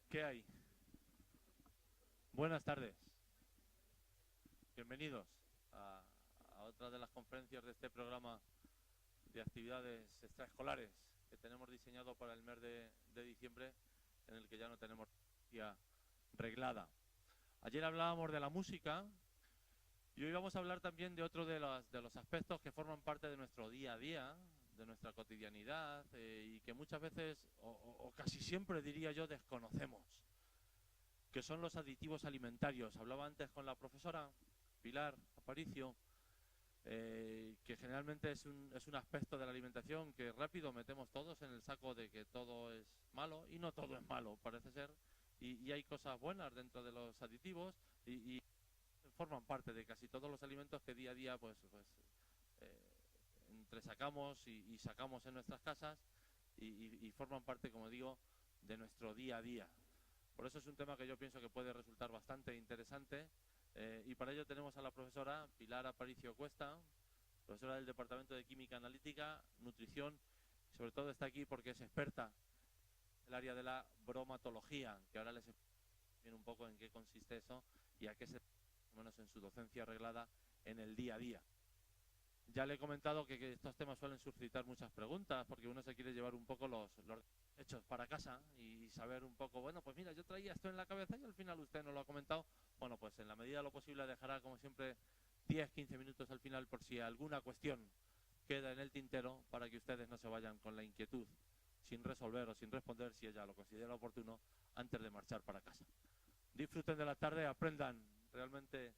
¿Qué hay? Buenas tardes. Bienvenidos a, a otra de las conferencias de este programa de actividades extraescolares que tenemos diseñado para el mes de diciembre, en el que ya no tenemos ya reglada. Ayer hablábamos de la música y hoy vamos a hablar también de otro de los aspectos que forman parte de nuestro día a día, de nuestra cotidianidad, y que muchas veces, o casi siempre diría yo, desconocemos, que son los aditivos alimentarios. Hablaba antes con la profesora Pilar Aparicio, que generalmente es un aspecto de la alimentación que rápido metemos todos en el saco de que todo es malo, y no todo es malo, parece ser, y hay cosas buenas dentro de los aditivos, y forman parte de casi todos los alimentos que día a día eh, entresacamos y sacamos en nuestras casas, y forman parte, como digo, de nuestro día a día. Por eso es un tema que yo pienso que puede resultar bastante interesante, y para ello tenemos a la profesora Pilar Aparicio Cuesta, profesora del Departamento de Química Analítica, Nutrición, y sobre todo está aquí porque es experta en el área de la bromatología, que ahora les explico un poco en qué consiste eso y a qué se menos en su docencia reglada en el día a día. Ya le he comentado que estos temas suelen suscitar muchas preguntas, porque uno se quiere llevar un poco los hechos para casa y saber un poco, bueno, pues mira, yo traía esto en la cabeza y al final usted no lo ha comentado. Bueno, pues en la medida de lo posible dejará, como siempre, 10-15 minutos al final por si alguna cuestión queda en el tintero, para que ustedes no se vayan con la inquietud sin resolver o sin responder, si ella lo considera oportuno, antes de marchar para casa. Disfruten de la tarde, aprendan realmente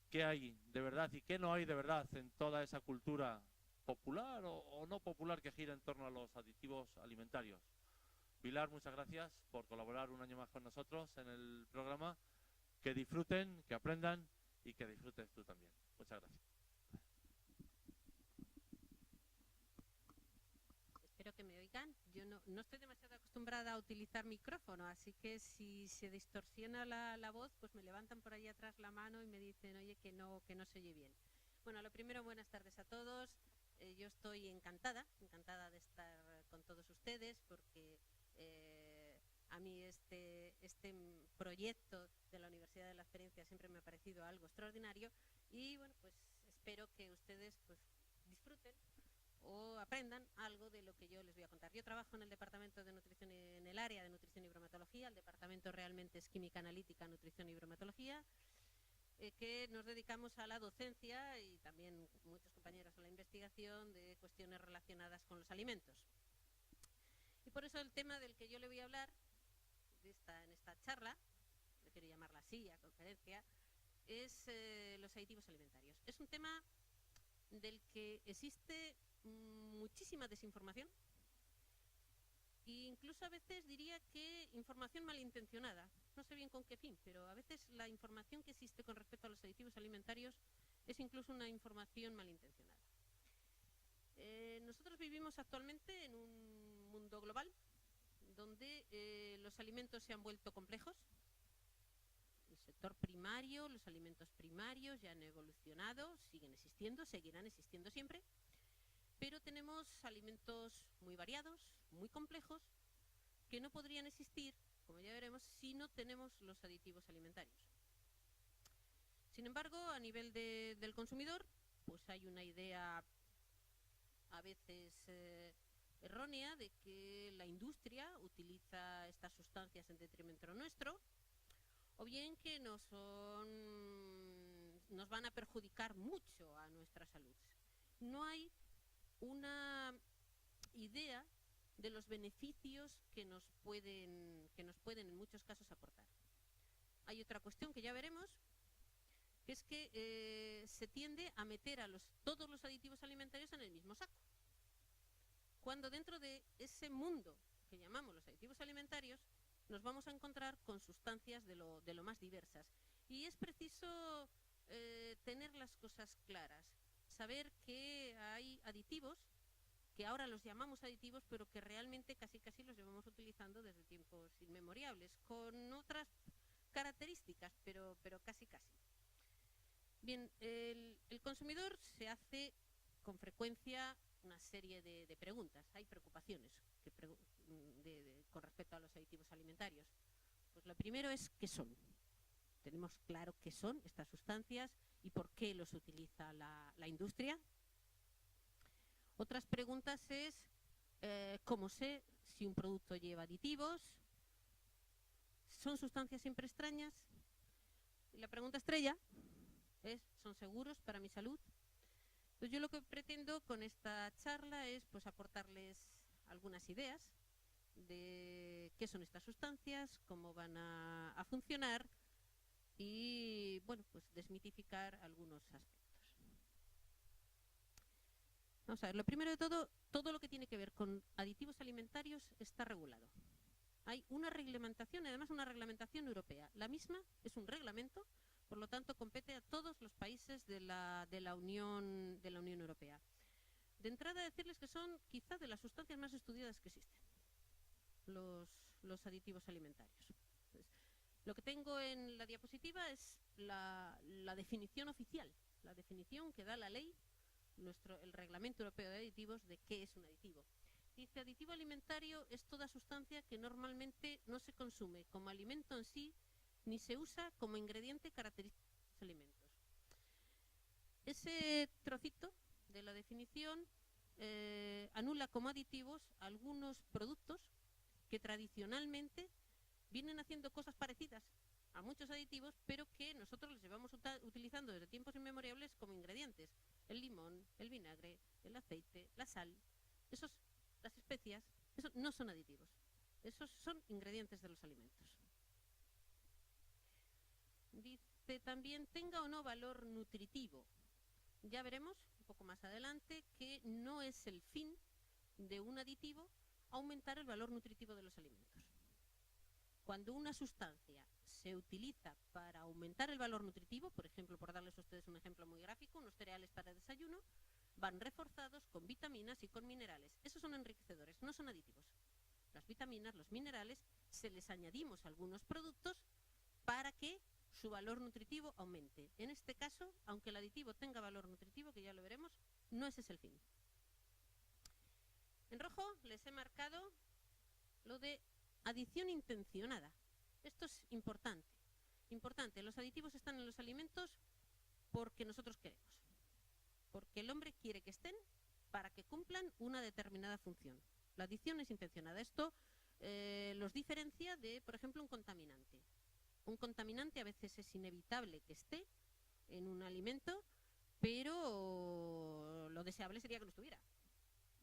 qué hay de verdad y qué no hay de verdad en toda esa cultura popular o no popular que gira en torno a los aditivos alimentarios. Pilar, muchas gracias por colaborar un año más con nosotros en el programa. Que disfruten, que aprendan y que disfrutes tú también. Muchas gracias. Espero que me oigan. Yo no estoy demasiado acostumbrada a utilizar micrófono, así que si se distorsiona la voz, pues me levantan por ahí atrás la mano y me dicen, oye, que no se oye bien. Bueno, lo primero, buenas tardes a todos. Yo estoy encantada de estar con todos ustedes, porque a mí este proyecto de la Universidad de la Experiencia siempre me ha parecido algo extraordinario, y bueno, pues espero que ustedes pues disfruten o aprendan algo de lo que yo les voy a contar. Yo trabajo en el departamento de nutrición, en el área de nutrición y bromatología. El departamento realmente es química analítica, nutrición y bromatología, que nos dedicamos a la docencia y también muchos compañeros a la investigación de cuestiones relacionadas con los alimentos. Y por eso el tema del que yo le voy a hablar en esta charla, prefiero llamarla así, a conferencia, es los aditivos alimentarios. Es un tema del que existe muchísima desinformación, e incluso a veces diría que información malintencionada. No sé bien con qué fin, pero a veces la información que existe con respecto a los aditivos alimentarios es incluso una información malintencionada. Nosotros vivimos actualmente en un mundo global donde los alimentos se han vuelto complejos. El sector primario, los alimentos primarios ya han evolucionado, siguen existiendo, seguirán existiendo siempre, pero tenemos alimentos muy variados, muy complejos, que no podrían existir, como ya veremos, si no tenemos los aditivos alimentarios. Sin embargo, a nivel del consumidor, pues hay una idea a veces errónea de que la industria utiliza estas sustancias en detrimento nuestro, o bien que nos van a perjudicar mucho a nuestra salud. No hay una idea de los beneficios que nos pueden en muchos casos aportar. Hay otra cuestión que ya veremos, que es que se tiende a meter a todos los aditivos alimentarios en el mismo saco, cuando dentro de ese mundo que llamamos los aditivos alimentarios nos vamos a encontrar con sustancias de lo más diversas. Y es preciso tener las cosas claras, saber que hay aditivos que ahora los llamamos aditivos, pero que realmente casi los llevamos utilizando desde tiempos inmemoriales, con otras características, pero casi. Bien, el consumidor se hace con frecuencia una serie de preguntas. Hay preocupaciones con respecto a los aditivos alimentarios. primero es qué son. Tenemos claro qué son estas sustancias y por qué los utiliza la industria. Otras preguntas es cómo sé si un producto lleva aditivos. ¿Son sustancias siempre extrañas? Y la pregunta estrella es, ¿son seguros para mi salud? Entonces yo lo que pretendo con esta charla es pues aportarles algunas ideas de qué son estas sustancias, cómo van a funcionar y bueno, pues desmitificar algunos aspectos. Vamos a ver, lo primero de todo lo que tiene que ver con aditivos alimentarios está regulado. Hay una reglamentación, además una reglamentación europea. La misma es un reglamento, por lo tanto compete a todos los países de la Unión Europea. De entrada decirles que son quizá de las sustancias más estudiadas que existen, los aditivos alimentarios. Entonces, lo que tengo en la diapositiva es la definición oficial, la definición que da la ley, el Reglamento Europeo de Aditivos, de qué es un aditivo. Dice, aditivo alimentario es toda sustancia que normalmente no se consume como alimento en sí, ni se usa como ingrediente característico de los alimentos. Ese trocito de la definición anula como aditivos algunos productos que tradicionalmente vienen haciendo cosas parecidas a muchos aditivos, pero que nosotros los llevamos utilizando desde tiempos inmemoriales como ingredientes. El limón, el vinagre, el aceite, la sal, las especias, esos no son aditivos. Esos son ingredientes de los alimentos. Dice también, tenga o no valor nutritivo. Ya veremos un poco más adelante que no es el fin de un aditivo aumentar el valor nutritivo de los alimentos. Cuando una sustancia se utiliza para aumentar el valor nutritivo, por ejemplo, por darles a ustedes un ejemplo muy gráfico, unos cereales para desayuno, van reforzados con vitaminas y con minerales. Esos son enriquecedores, no son aditivos. Las vitaminas, los minerales, se les añadimos a algunos productos para que su valor nutritivo aumente. En este caso, aunque el aditivo tenga valor nutritivo, que ya lo veremos, no ese es el fin. En rojo les he marcado lo de adición intencionada. Esto es importante. Importante, los aditivos están en los alimentos porque nosotros queremos. Porque el hombre quiere que estén para que cumplan una determinada función. La adición es intencionada. Esto los diferencia de, por ejemplo, un contaminante. Un contaminante a veces es inevitable que esté en un alimento, pero lo deseable sería que no estuviera.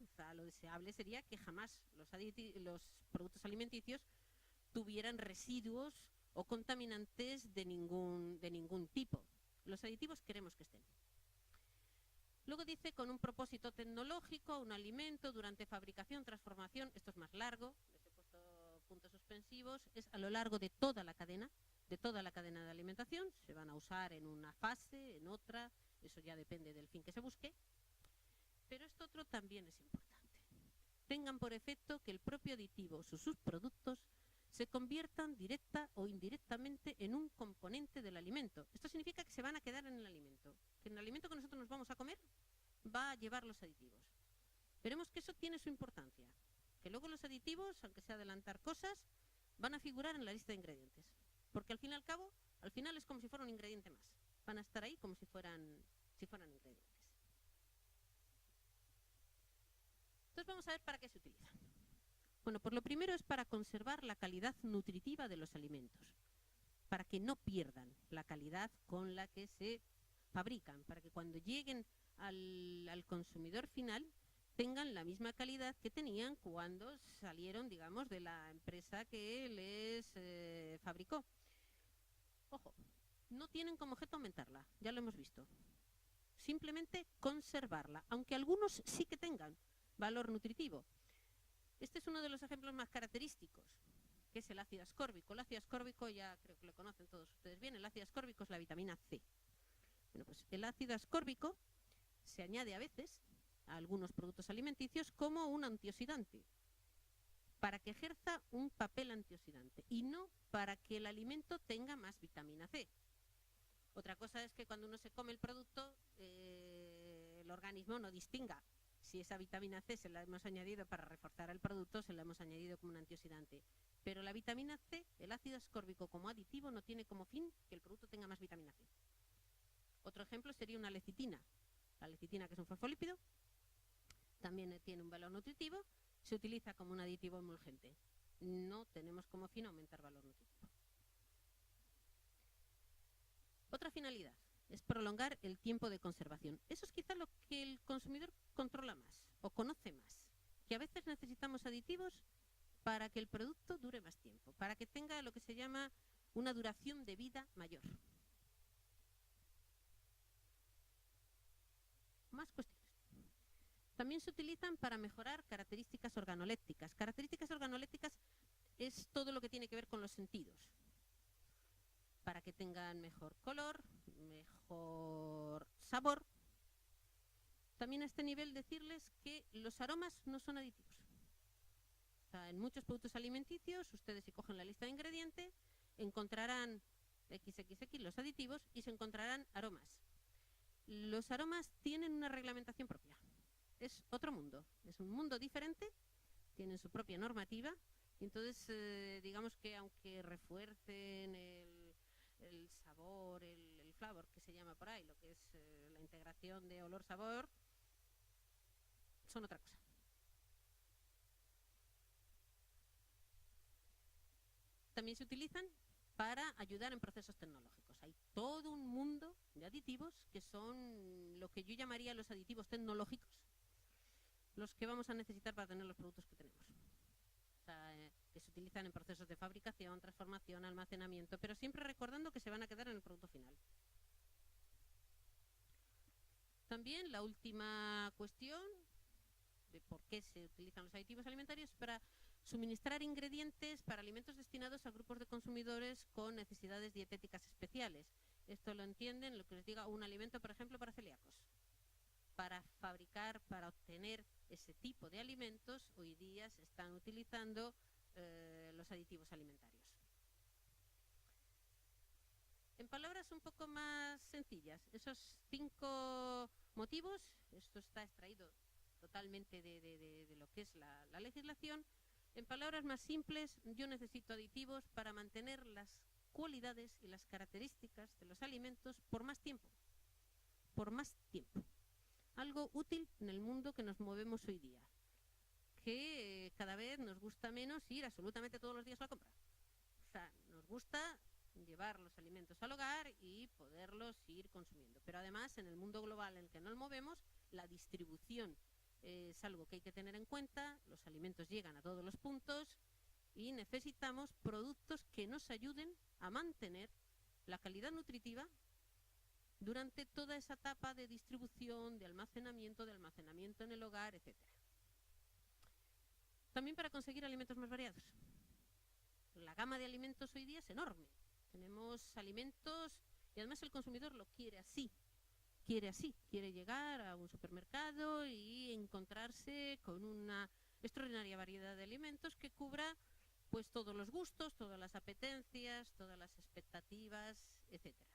O sea, lo deseable sería que jamás los productos alimenticios tuvieran residuos o contaminantes de ningún tipo. Los aditivos queremos que estén. Luego dice, con un propósito tecnológico, un alimento durante fabricación, transformación, esto es más largo, les he puesto puntos suspensivos, es a lo largo de toda la cadena de alimentación, se van a usar en una fase, en otra, eso ya depende del fin que se busque, pero esto otro también es importante. Tengan por efecto que el propio aditivo o sus subproductos se conviertan directa o indirectamente en un componente del alimento. Esto significa que se van a quedar en el alimento, que en el alimento que nosotros nos vamos a comer va a llevar los aditivos. Veremos que eso tiene su importancia, que luego los aditivos, aunque sea adelantar cosas, van a figurar en la lista de ingredientes, porque al fin y al cabo, al final es como si fuera un ingrediente más. Van a estar ahí como si fueran ingredientes. Entonces vamos a ver para qué se utilizan. Bueno, pues lo primero es para conservar la calidad nutritiva de los alimentos, para que no pierdan la calidad con la que se fabrican, para que cuando lleguen al consumidor final tengan la misma calidad que tenían cuando salieron, digamos, de la empresa que les fabricó. Ojo, no tienen como objeto aumentarla, ya lo hemos visto. Simplemente conservarla, aunque algunos sí que tengan valor nutritivo. Este es uno de los ejemplos más característicos, que es el ácido ascórbico. El ácido ascórbico ya creo que lo conocen todos ustedes bien. El ácido ascórbico es la vitamina C. Bueno, pues el ácido ascórbico se añade a veces a algunos productos alimenticios como un antioxidante, para que ejerza un papel antioxidante y no para que el alimento tenga más vitamina C. Otra cosa es que cuando uno se come el producto, el organismo no distinga si esa vitamina C se la hemos añadido para reforzar el producto, se la hemos añadido como un antioxidante. Pero la vitamina C, el ácido ascórbico como aditivo, no tiene como fin que el producto tenga más vitamina C. Otro ejemplo sería una lecitina. La lecitina, que es un fosfolípido, también tiene un valor nutritivo, se utiliza como un aditivo emulgente. No tenemos como fin aumentar valor nutritivo. Otra finalidad es prolongar el tiempo de conservación. Eso es quizá lo que el consumidor controla más o conoce más, que a veces necesitamos aditivos para que el producto dure más tiempo, para que tenga lo que se llama una duración de vida mayor. Más cuestiones. También se utilizan para mejorar características organolépticas. Características organolépticas es todo lo que tiene que ver con los sentidos, para que tengan mejor color, mejor sabor. También a este nivel decirles que los aromas no son aditivos. O sea, en muchos productos alimenticios, ustedes si cogen la lista de ingredientes, encontrarán XXX los aditivos y se encontrarán aromas. Los aromas tienen una reglamentación propia. Es otro mundo, es un mundo diferente, tienen su propia normativa. Y entonces, digamos que aunque refuercen el sabor, el flavor que se llama por ahí, lo que es la integración de olor-sabor, son otra cosa. También se utilizan para ayudar en procesos tecnológicos. Hay todo un mundo de aditivos que son lo que yo llamaría los aditivos tecnológicos, los que vamos a necesitar para tener los productos que tenemos. O sea, que se utilizan en procesos de fabricación, transformación, almacenamiento, pero siempre recordando que se van a quedar en el producto final. También la última cuestión de por qué se utilizan los aditivos alimentarios es para suministrar ingredientes para alimentos destinados a grupos de consumidores con necesidades dietéticas especiales. Esto lo entienden, lo que les diga, un alimento, por ejemplo, para celíacos. Para fabricar, para obtener ese tipo de alimentos, hoy día se están utilizando los aditivos alimentarios. En palabras un poco más sencillas, esos 5 motivos, esto está extraído totalmente de lo que es la legislación. En palabras más simples, yo necesito aditivos para mantener las cualidades y las características de los alimentos por más tiempo. Por más tiempo. Algo útil en el mundo que nos movemos hoy día, que cada vez nos gusta menos ir absolutamente todos los días a la compra. O sea, nos gusta llevar los alimentos al hogar y poderlos ir consumiendo. Pero además, en el mundo global en el que nos movemos, la distribución es algo que hay que tener en cuenta. Los alimentos llegan a todos los puntos y necesitamos productos que nos ayuden a mantener la calidad nutritiva durante toda esa etapa de distribución, de almacenamiento en el hogar, etc. También para conseguir alimentos más variados. La gama de alimentos hoy día es enorme. Tenemos alimentos y además el consumidor lo quiere así. Quiere llegar a un supermercado y encontrarse con una extraordinaria variedad de alimentos que cubra pues todos los gustos, todas las apetencias, todas las expectativas, etcétera.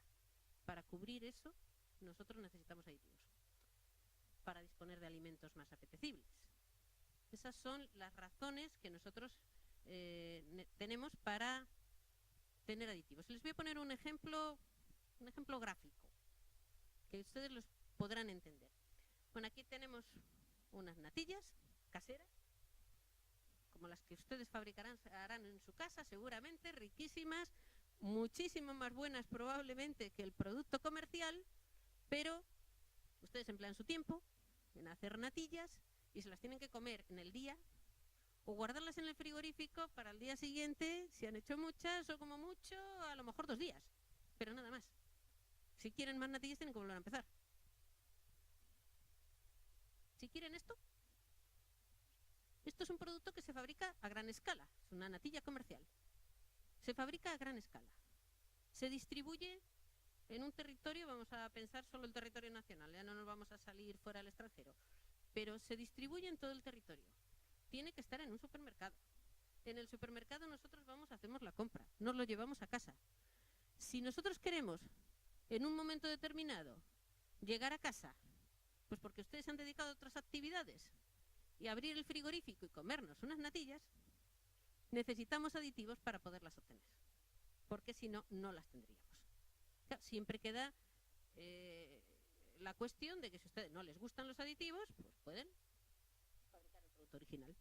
Para cubrir eso, nosotros necesitamos aditivos para disponer de alimentos más apetecibles. Esas son las razones que nosotros tenemos para tener aditivos. Les voy a poner un ejemplo gráfico, que ustedes los podrán entender. Bueno, aquí tenemos unas natillas caseras, como las que ustedes harán en su casa, seguramente, riquísimas, muchísimo más buenas probablemente que el producto comercial, pero ustedes emplean su tiempo en hacer natillas y se las tienen que comer en el día o guardarlas en el frigorífico para el día siguiente, si han hecho muchas o como mucho, a lo mejor 2 días, pero nada más. Si quieren más natillas tienen que volver a empezar. Si quieren esto es un producto que se fabrica a gran escala, es una natilla comercial. Se fabrica a gran escala. Se distribuye en un territorio, vamos a pensar solo el territorio nacional, ya no nos vamos a salir fuera al extranjero, pero se distribuye en todo el territorio. Tiene que estar en un supermercado. En el supermercado nosotros hacemos la compra, nos lo llevamos a casa. Si nosotros queremos, en un momento determinado, llegar a casa, pues porque ustedes se han dedicado a otras actividades, y abrir el frigorífico y comernos unas natillas, necesitamos aditivos para poderlas obtener, porque si no, no las tendríamos. Claro, siempre queda la cuestión de que si a ustedes no les gustan los aditivos, pues pueden fabricar el producto original.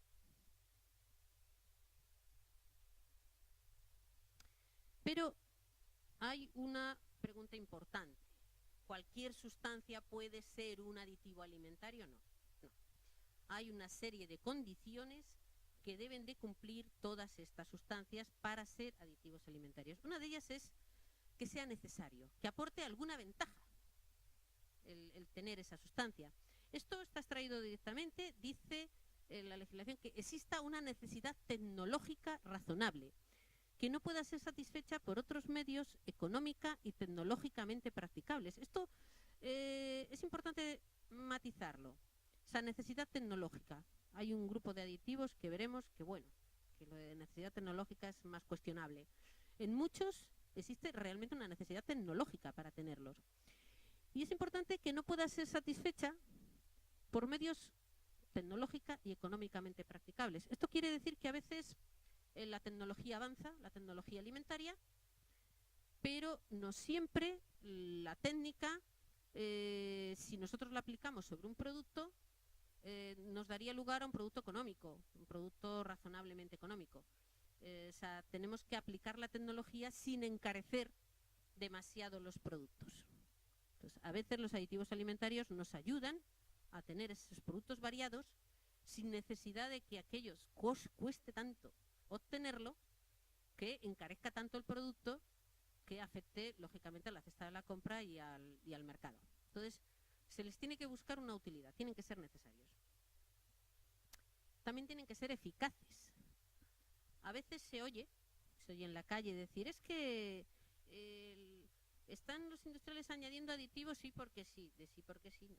Pero hay una pregunta importante. ¿Cualquier sustancia puede ser un aditivo alimentario? No. Hay una serie de condiciones que deben de cumplir todas estas sustancias para ser aditivos alimentarios. Una de ellas es que sea necesario, que aporte alguna ventaja el tener esa sustancia. Esto está extraído directamente, dice la legislación, que exista una necesidad tecnológica razonable, que no pueda ser satisfecha por otros medios económica y tecnológicamente practicables. Esto es importante matizarlo. Esa necesidad tecnológica. Hay un grupo de aditivos que veremos que, bueno, que lo de necesidad tecnológica es más cuestionable. En muchos existe realmente una necesidad tecnológica para tenerlos. Y es importante que no pueda ser satisfecha por medios tecnológica y económicamente practicables. Esto quiere decir que a veces la tecnología avanza, la tecnología alimentaria, pero no siempre la técnica, si nosotros la aplicamos sobre un producto, nos daría lugar a un producto económico, un producto razonablemente económico. O sea, tenemos que aplicar la tecnología sin encarecer demasiado los productos. Entonces, a veces los aditivos alimentarios nos ayudan a tener esos productos variados sin necesidad de que aquellos cueste tanto obtenerlo, que encarezca tanto el producto, que afecte lógicamente a la cesta de la compra y al mercado. Entonces, se les tiene que buscar una utilidad, tienen que ser necesarios. También tienen que ser eficaces. A veces se oye en la calle decir, es que están los industriales añadiendo aditivos, sí porque sí, de sí porque sí no.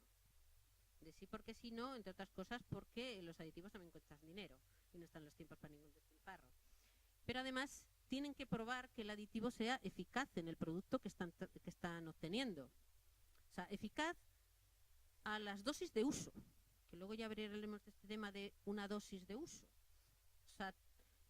De sí porque sí no, entre otras cosas porque los aditivos también cuestan dinero y no están los tiempos para ningún despilfarro. Pero además tienen que probar que el aditivo sea eficaz en el producto que están obteniendo. O sea, eficaz a las dosis de uso, que luego ya veremos este tema de una dosis de uso. O sea,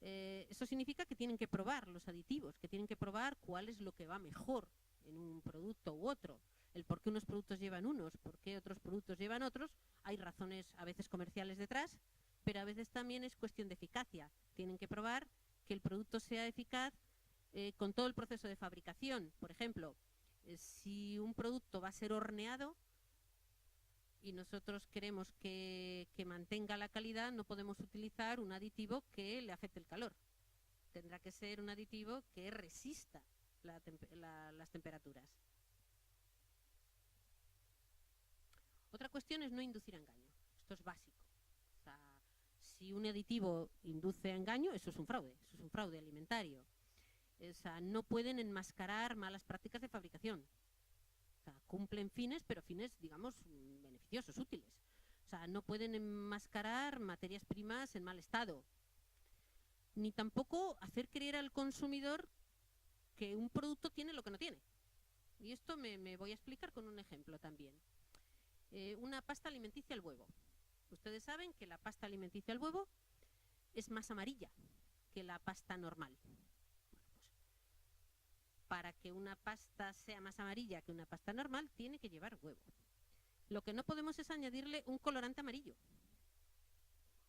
eso significa que tienen que probar los aditivos, que tienen que probar cuál es lo que va mejor en un producto u otro. El por qué unos productos llevan unos, por qué otros productos llevan otros. Hay razones a veces comerciales detrás, pero a veces también es cuestión de eficacia. Tienen que probar que el producto sea eficaz con todo el proceso de fabricación. Por ejemplo, si un producto va a ser horneado y nosotros queremos que mantenga la calidad, no podemos utilizar un aditivo que le afecte el calor. Tendrá que ser un aditivo que resista las temperaturas. Otra cuestión es no inducir a engaño. Esto es básico. O sea, si un aditivo induce a engaño, eso es un fraude alimentario. O sea, no pueden enmascarar malas prácticas de fabricación. O sea, cumplen fines, pero fines, digamos, beneficiosos, útiles. O sea, no pueden enmascarar materias primas en mal estado. Ni tampoco hacer creer al consumidor que un producto tiene lo que no tiene. Y esto me voy a explicar con un ejemplo también. Una pasta alimenticia al huevo. Ustedes saben que la pasta alimenticia al huevo es más amarilla que la pasta normal. Bueno, pues, para que una pasta sea más amarilla que una pasta normal, tiene que llevar huevo. Lo que no podemos es añadirle un colorante amarillo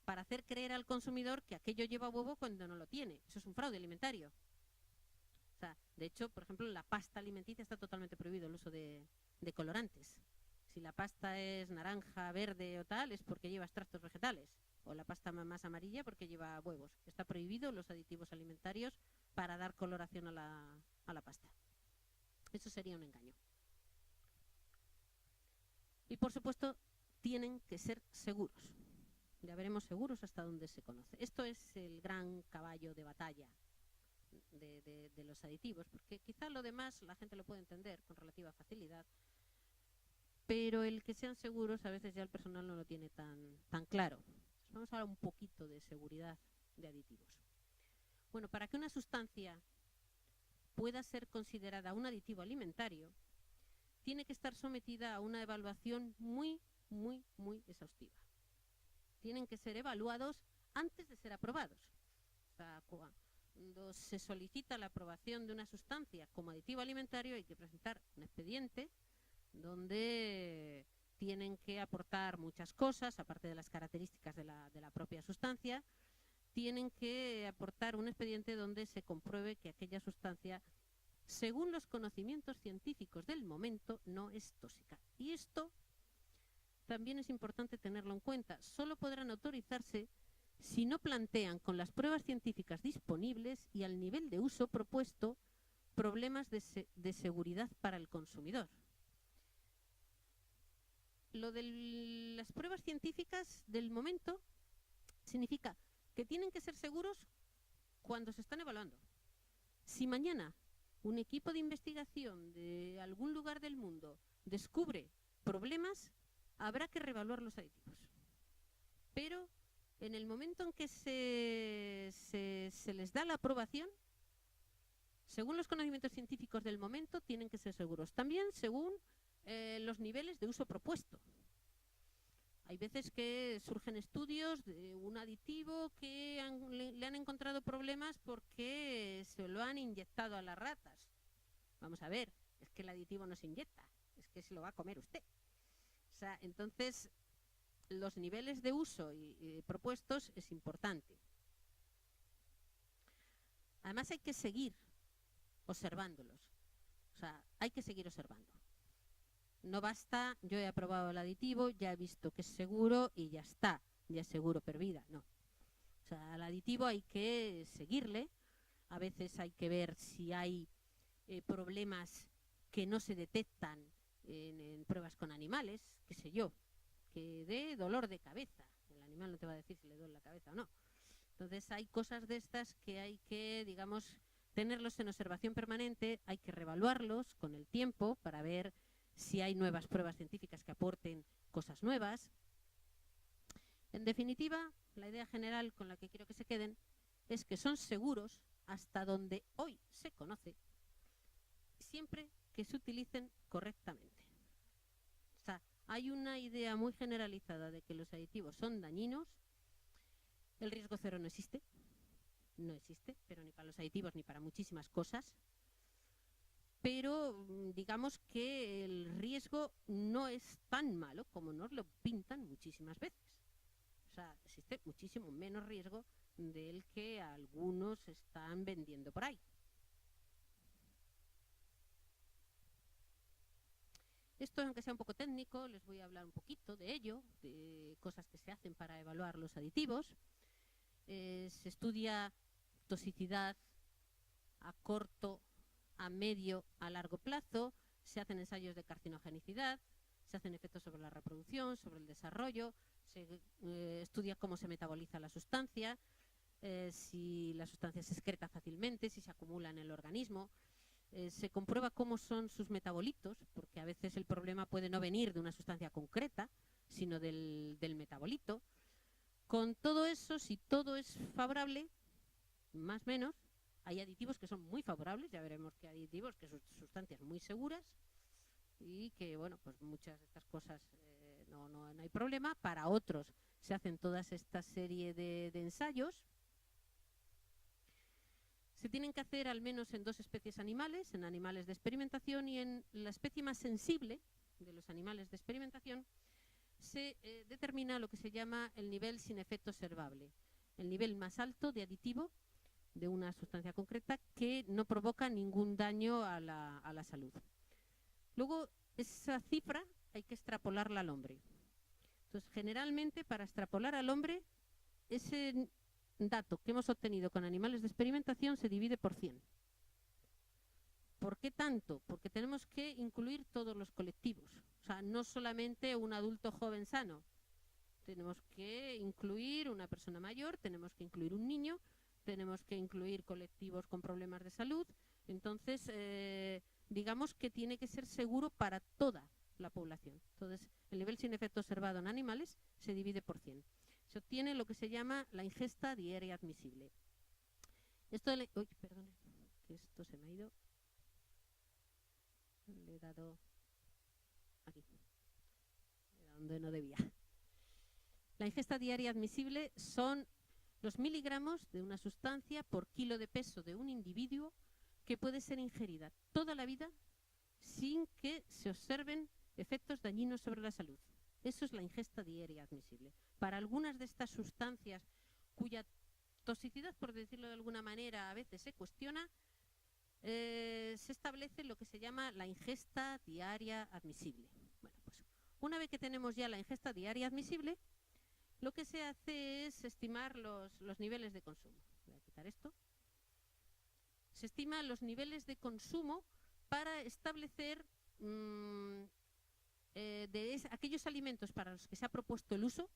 para hacer creer al consumidor que aquello lleva huevo cuando no lo tiene. Eso es un fraude alimentario. O sea, de hecho, por ejemplo, en la pasta alimenticia está totalmente prohibido el uso de colorantes. Si la pasta es naranja, verde o tal, es porque lleva extractos vegetales. O la pasta más amarilla porque lleva huevos. Está prohibido los aditivos alimentarios para dar coloración a la pasta. Eso sería un engaño. Y por supuesto, tienen que ser seguros. Ya veremos seguros hasta dónde se conoce. Esto es el gran caballo de batalla de los aditivos, porque quizá lo demás la gente lo puede entender con relativa facilidad, pero el que sean seguros a veces ya el personal no lo tiene tan claro. Entonces, vamos a hablar un poquito de seguridad de aditivos. Bueno, para que una sustancia pueda ser considerada un aditivo alimentario, tiene que estar sometida a una evaluación muy exhaustiva. Tienen que ser evaluados antes de ser aprobados. O sea, cuando se solicita la aprobación de una sustancia como aditivo alimentario hay que presentar un expediente donde tienen que aportar muchas cosas, aparte de las características de la propia sustancia. Tienen que aportar un expediente donde se compruebe que aquella sustancia, según los conocimientos científicos del momento, no es tóxica. Y esto también es importante tenerlo en cuenta. Solo podrán autorizarse si no plantean con las pruebas científicas disponibles y al nivel de uso propuesto problemas de seguridad para el consumidor. Lo de las pruebas científicas del momento significa que tienen que ser seguros cuando se están evaluando. Si mañana un equipo de investigación de algún lugar del mundo descubre problemas, habrá que reevaluar los aditivos. Pero en el momento en que se les da la aprobación, según los conocimientos científicos del momento, tienen que ser seguros. También según los niveles de uso propuesto. Hay veces que surgen estudios de un aditivo que le han encontrado problemas porque se lo han inyectado a las ratas. Vamos a ver, es que el aditivo no se inyecta, es que se lo va a comer usted. O sea, entonces, los niveles de uso y propuestos es importante. Además hay que seguir observándolos. O sea, hay que seguir observando. No basta, yo he aprobado el aditivo, ya he visto que es seguro y ya está, ya es seguro per vida, no. O sea, al aditivo hay que seguirle, a veces hay que ver si hay problemas que no se detectan en pruebas con animales, qué sé yo, que dé dolor de cabeza. El animal no te va a decir si le duele la cabeza o no. Entonces hay cosas de estas que hay que, digamos, tenerlos en observación permanente, hay que reevaluarlos con el tiempo para ver si hay nuevas pruebas científicas que aporten cosas nuevas. En definitiva, la idea general con la que quiero que se queden es que son seguros hasta donde hoy se conoce, siempre que se utilicen correctamente. O sea, hay una idea muy generalizada de que los aditivos son dañinos. El riesgo cero no existe, pero ni para los aditivos ni para muchísimas cosas. Pero digamos que el riesgo no es tan malo como nos lo pintan muchísimas veces. O sea, existe muchísimo menos riesgo del que algunos están vendiendo por ahí. Esto, aunque sea un poco técnico, les voy a hablar un poquito de ello, de cosas que se hacen para evaluar los aditivos. Se estudia toxicidad a corto, a medio, a largo plazo, se hacen ensayos de carcinogenicidad, se hacen efectos sobre la reproducción, sobre el desarrollo, se estudia cómo se metaboliza la sustancia, si la sustancia se excreta fácilmente, si se acumula en el organismo, se comprueba cómo son sus metabolitos, porque a veces el problema puede no venir de una sustancia concreta, sino del metabolito. Con todo eso, si todo es favorable, más o menos, hay aditivos que son muy favorables, ya veremos que hay aditivos que son sustancias muy seguras y que, bueno, pues muchas de estas cosas no hay problema. Para otros se hacen todas esta serie de ensayos. Se tienen que hacer al menos en 2 especies animales, en animales de experimentación, y en la especie más sensible de los animales de experimentación se determina lo que se llama el nivel sin efecto observable, el nivel más alto de aditivo de una sustancia concreta que no provoca ningún daño a la salud. Luego, esa cifra hay que extrapolarla al hombre. Entonces, generalmente, para extrapolar al hombre, ese dato que hemos obtenido con animales de experimentación se divide por 100. ¿Por qué tanto? Porque tenemos que incluir todos los colectivos. O sea, no solamente un adulto joven sano. Tenemos que incluir una persona mayor, tenemos que incluir un niño, tenemos que incluir colectivos con problemas de salud. Entonces, digamos que tiene que ser seguro para toda la población. Entonces, el nivel sin efecto observado en animales se divide por 100. Se obtiene lo que se llama la ingesta diaria admisible. Esto uy, perdón, que esto se me ha ido. Le he dado aquí, donde no debía. La ingesta diaria admisible son los miligramos de una sustancia por kilo de peso de un individuo que puede ser ingerida toda la vida sin que se observen efectos dañinos sobre la salud. Eso es la ingesta diaria admisible. Para algunas de estas sustancias cuya toxicidad, por decirlo de alguna manera, a veces se cuestiona, se establece lo que se llama la ingesta diaria admisible. Bueno, pues una vez que tenemos ya la ingesta diaria admisible, lo que se hace es estimar los niveles de consumo. Voy a quitar esto. Se estiman los niveles de consumo para establecer aquellos alimentos para los que se ha propuesto el uso,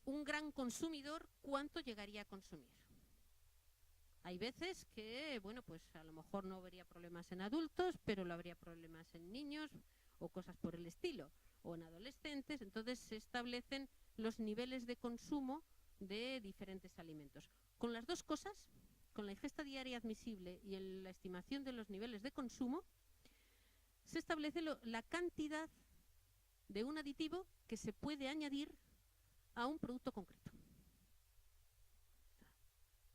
un gran consumidor, ¿cuánto llegaría a consumir? Hay veces que, bueno, pues a lo mejor no habría problemas en adultos, pero lo habría problemas en niños o cosas por el estilo, o en adolescentes. Entonces se establecen los niveles de consumo de diferentes alimentos. Con las dos cosas, con la ingesta diaria admisible y la estimación de los niveles de consumo, se establece la cantidad de un aditivo que se puede añadir a un producto concreto.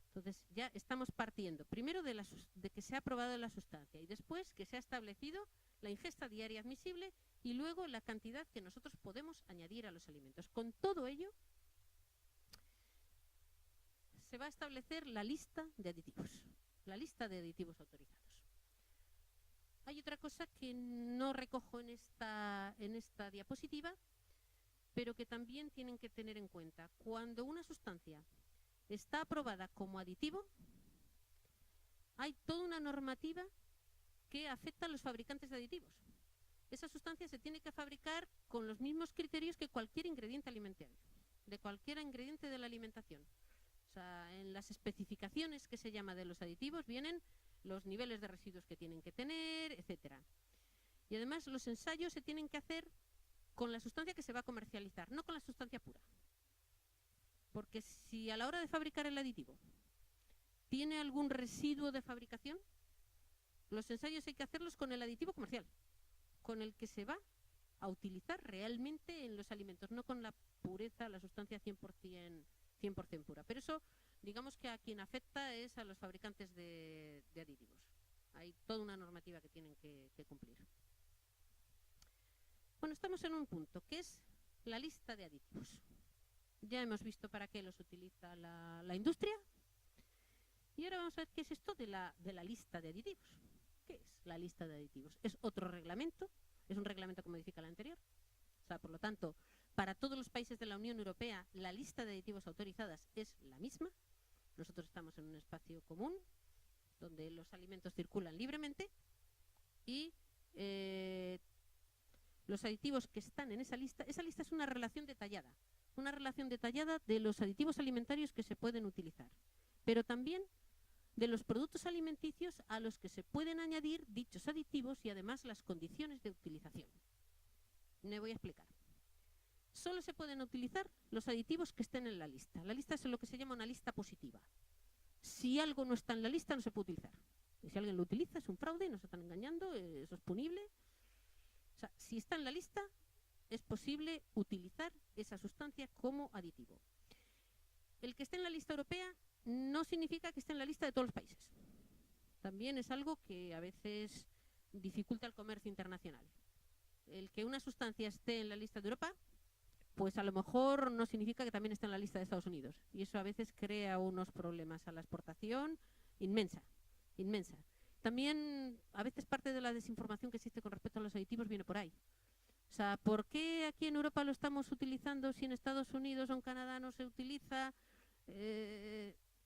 Entonces ya estamos partiendo primero de que se ha probado la sustancia y después que se ha establecido la ingesta diaria admisible y luego la cantidad que nosotros podemos añadir a los alimentos. Con todo ello se va a establecer la lista de aditivos autorizados. Hay otra cosa que no recojo en esta diapositiva, pero que también tienen que tener en cuenta. Cuando una sustancia está aprobada como aditivo, hay toda una normativa que afecta a los fabricantes de aditivos. Esa sustancia se tiene que fabricar con los mismos criterios que cualquier ingrediente alimentario, de cualquier ingrediente de la alimentación. O sea, en las especificaciones que se llama de los aditivos vienen los niveles de residuos que tienen que tener, etcétera. Y además los ensayos se tienen que hacer con la sustancia que se va a comercializar, no con la sustancia pura. Porque si a la hora de fabricar el aditivo tiene algún residuo de fabricación, los ensayos hay que hacerlos con el aditivo comercial, con el que se va a utilizar realmente en los alimentos, no con la pureza, la sustancia 100% pura. Pero eso, digamos que a quien afecta es a los fabricantes de aditivos. Hay toda una normativa que tienen que cumplir. Bueno, estamos en un punto, que es la lista de aditivos. Ya hemos visto para qué los utiliza la industria. Y ahora vamos a ver qué es esto de la lista de aditivos. ¿Qué es la lista de aditivos? Es otro reglamento, es un reglamento que modifica el anterior. O sea, por lo tanto, para todos los países de la Unión Europea, la lista de aditivos autorizadas es la misma. Nosotros estamos en un espacio común, donde los alimentos circulan libremente y los aditivos que están en esa lista es una relación detallada de los aditivos alimentarios que se pueden utilizar, pero también de los productos alimenticios a los que se pueden añadir dichos aditivos y además las condiciones de utilización. Me voy a explicar. Solo se pueden utilizar los aditivos que estén en la lista. La lista es lo que se llama una lista positiva. Si algo no está en la lista, no se puede utilizar. Y si alguien lo utiliza, es un fraude, nos están engañando, eso es punible. O sea, si está en la lista, es posible utilizar esa sustancia como aditivo. El que esté en la lista europea no significa que esté en la lista de todos los países. También es algo que a veces dificulta el comercio internacional. El que una sustancia esté en la lista de Europa, pues a lo mejor no significa que también esté en la lista de Estados Unidos. Y eso a veces crea unos problemas a la exportación inmensa. También a veces parte de la desinformación que existe con respecto a los aditivos viene por ahí. O sea, ¿por qué aquí en Europa lo estamos utilizando si en Estados Unidos o en Canadá no se utiliza?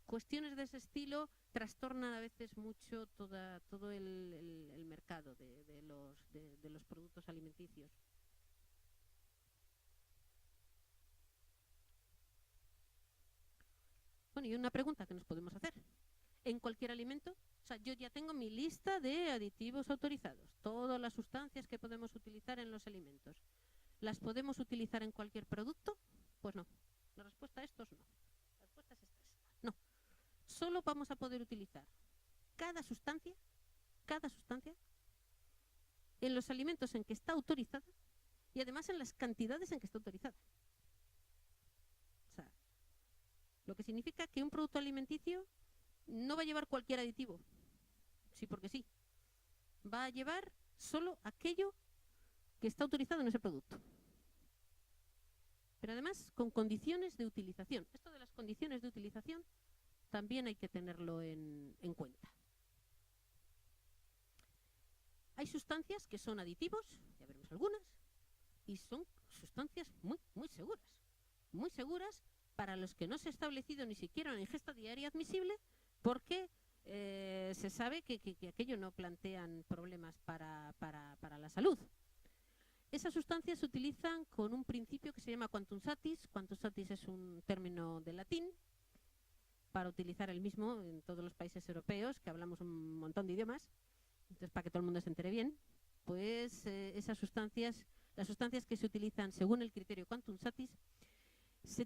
Cuestiones de ese estilo trastornan a veces mucho todo el mercado de los productos alimenticios. Bueno, y una pregunta que nos podemos hacer. En cualquier alimento, o sea, yo ya tengo mi lista de aditivos autorizados, todas las sustancias que podemos utilizar en los alimentos. ¿Las podemos utilizar en cualquier producto? Pues no. La respuesta a esto es no. La respuesta es esta. No. Solo vamos a poder utilizar cada sustancia en los alimentos en que está autorizada y además en las cantidades en que está autorizada. O sea, Lo que significa que un producto alimenticio no va a llevar cualquier aditivo, sí porque sí. Va a llevar solo aquello que está autorizado en ese producto. Pero además con condiciones de utilización. Esto de las condiciones de utilización también hay que tenerlo en cuenta. Hay sustancias que son aditivos, ya veremos algunas, y son sustancias muy seguras. Muy seguras para los que no se ha establecido ni siquiera una ingesta diaria admisible, porque se sabe que aquello no plantean problemas para la salud. Esas sustancias se utilizan con un principio que se llama quantum satis. Quantum satis es un término de latín para utilizar el mismo en todos los países europeos, que hablamos un montón de idiomas. Entonces, para que todo el mundo se entere bien, pues esas sustancias, las sustancias que se utilizan según el criterio quantum satis, se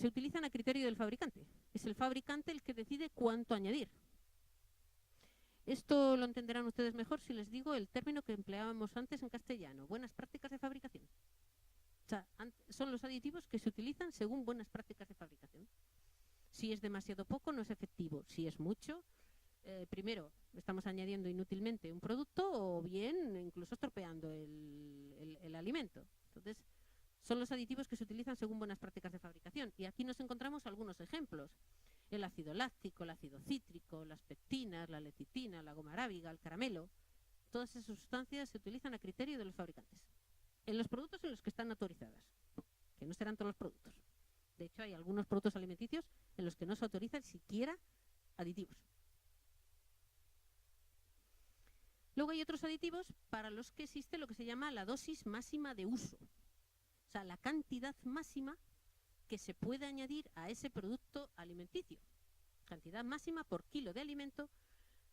utilizan a criterio del fabricante. Es el fabricante el que decide cuánto añadir. Esto lo entenderán ustedes mejor si les digo el término que empleábamos antes en castellano, buenas prácticas de fabricación. O sea, son los aditivos que se utilizan según buenas prácticas de fabricación. Si es demasiado poco, no es efectivo. Si es mucho, primero, estamos añadiendo inútilmente un producto o bien incluso estropeando el alimento. Entonces, son los aditivos que se utilizan según buenas prácticas de fabricación. Y aquí nos encontramos algunos ejemplos. El ácido láctico, el ácido cítrico, las pectinas, la lecitina, la goma arábiga, el caramelo. Todas esas sustancias se utilizan a criterio de los fabricantes. En los productos en los que están autorizadas, que no serán todos los productos. De hecho, hay algunos productos alimenticios en los que no se autorizan siquiera aditivos. Luego hay otros aditivos para los que existe lo que se llama la dosis máxima de uso. O sea, la cantidad máxima que se puede añadir a ese producto alimenticio. Cantidad máxima por kilo de alimento.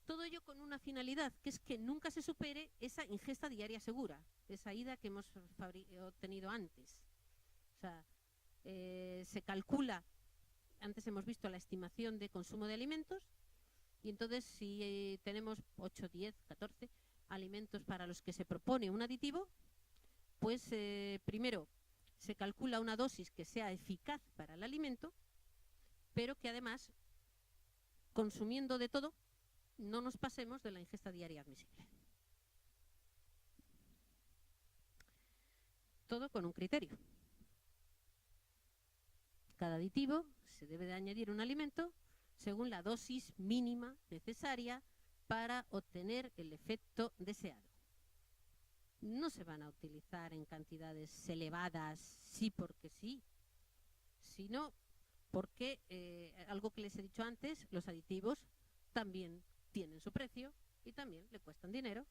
Todo ello con una finalidad, que es que nunca se supere esa ingesta diaria segura, esa IDA que hemos obtenido antes. O sea, se calcula, antes hemos visto la estimación de consumo de alimentos, y entonces si tenemos 8, 10, 14 alimentos para los que se propone un aditivo, pues primero se calcula una dosis que sea eficaz para el alimento, pero que además, consumiendo de todo, no nos pasemos de la ingesta diaria admisible. Todo con un criterio. Cada aditivo se debe de añadir un alimento según la dosis mínima necesaria para obtener el efecto deseado. No se van a utilizar en cantidades elevadas sí porque sí, sino porque, algo que les he dicho antes, los aditivos también tienen su precio y también le cuestan dinero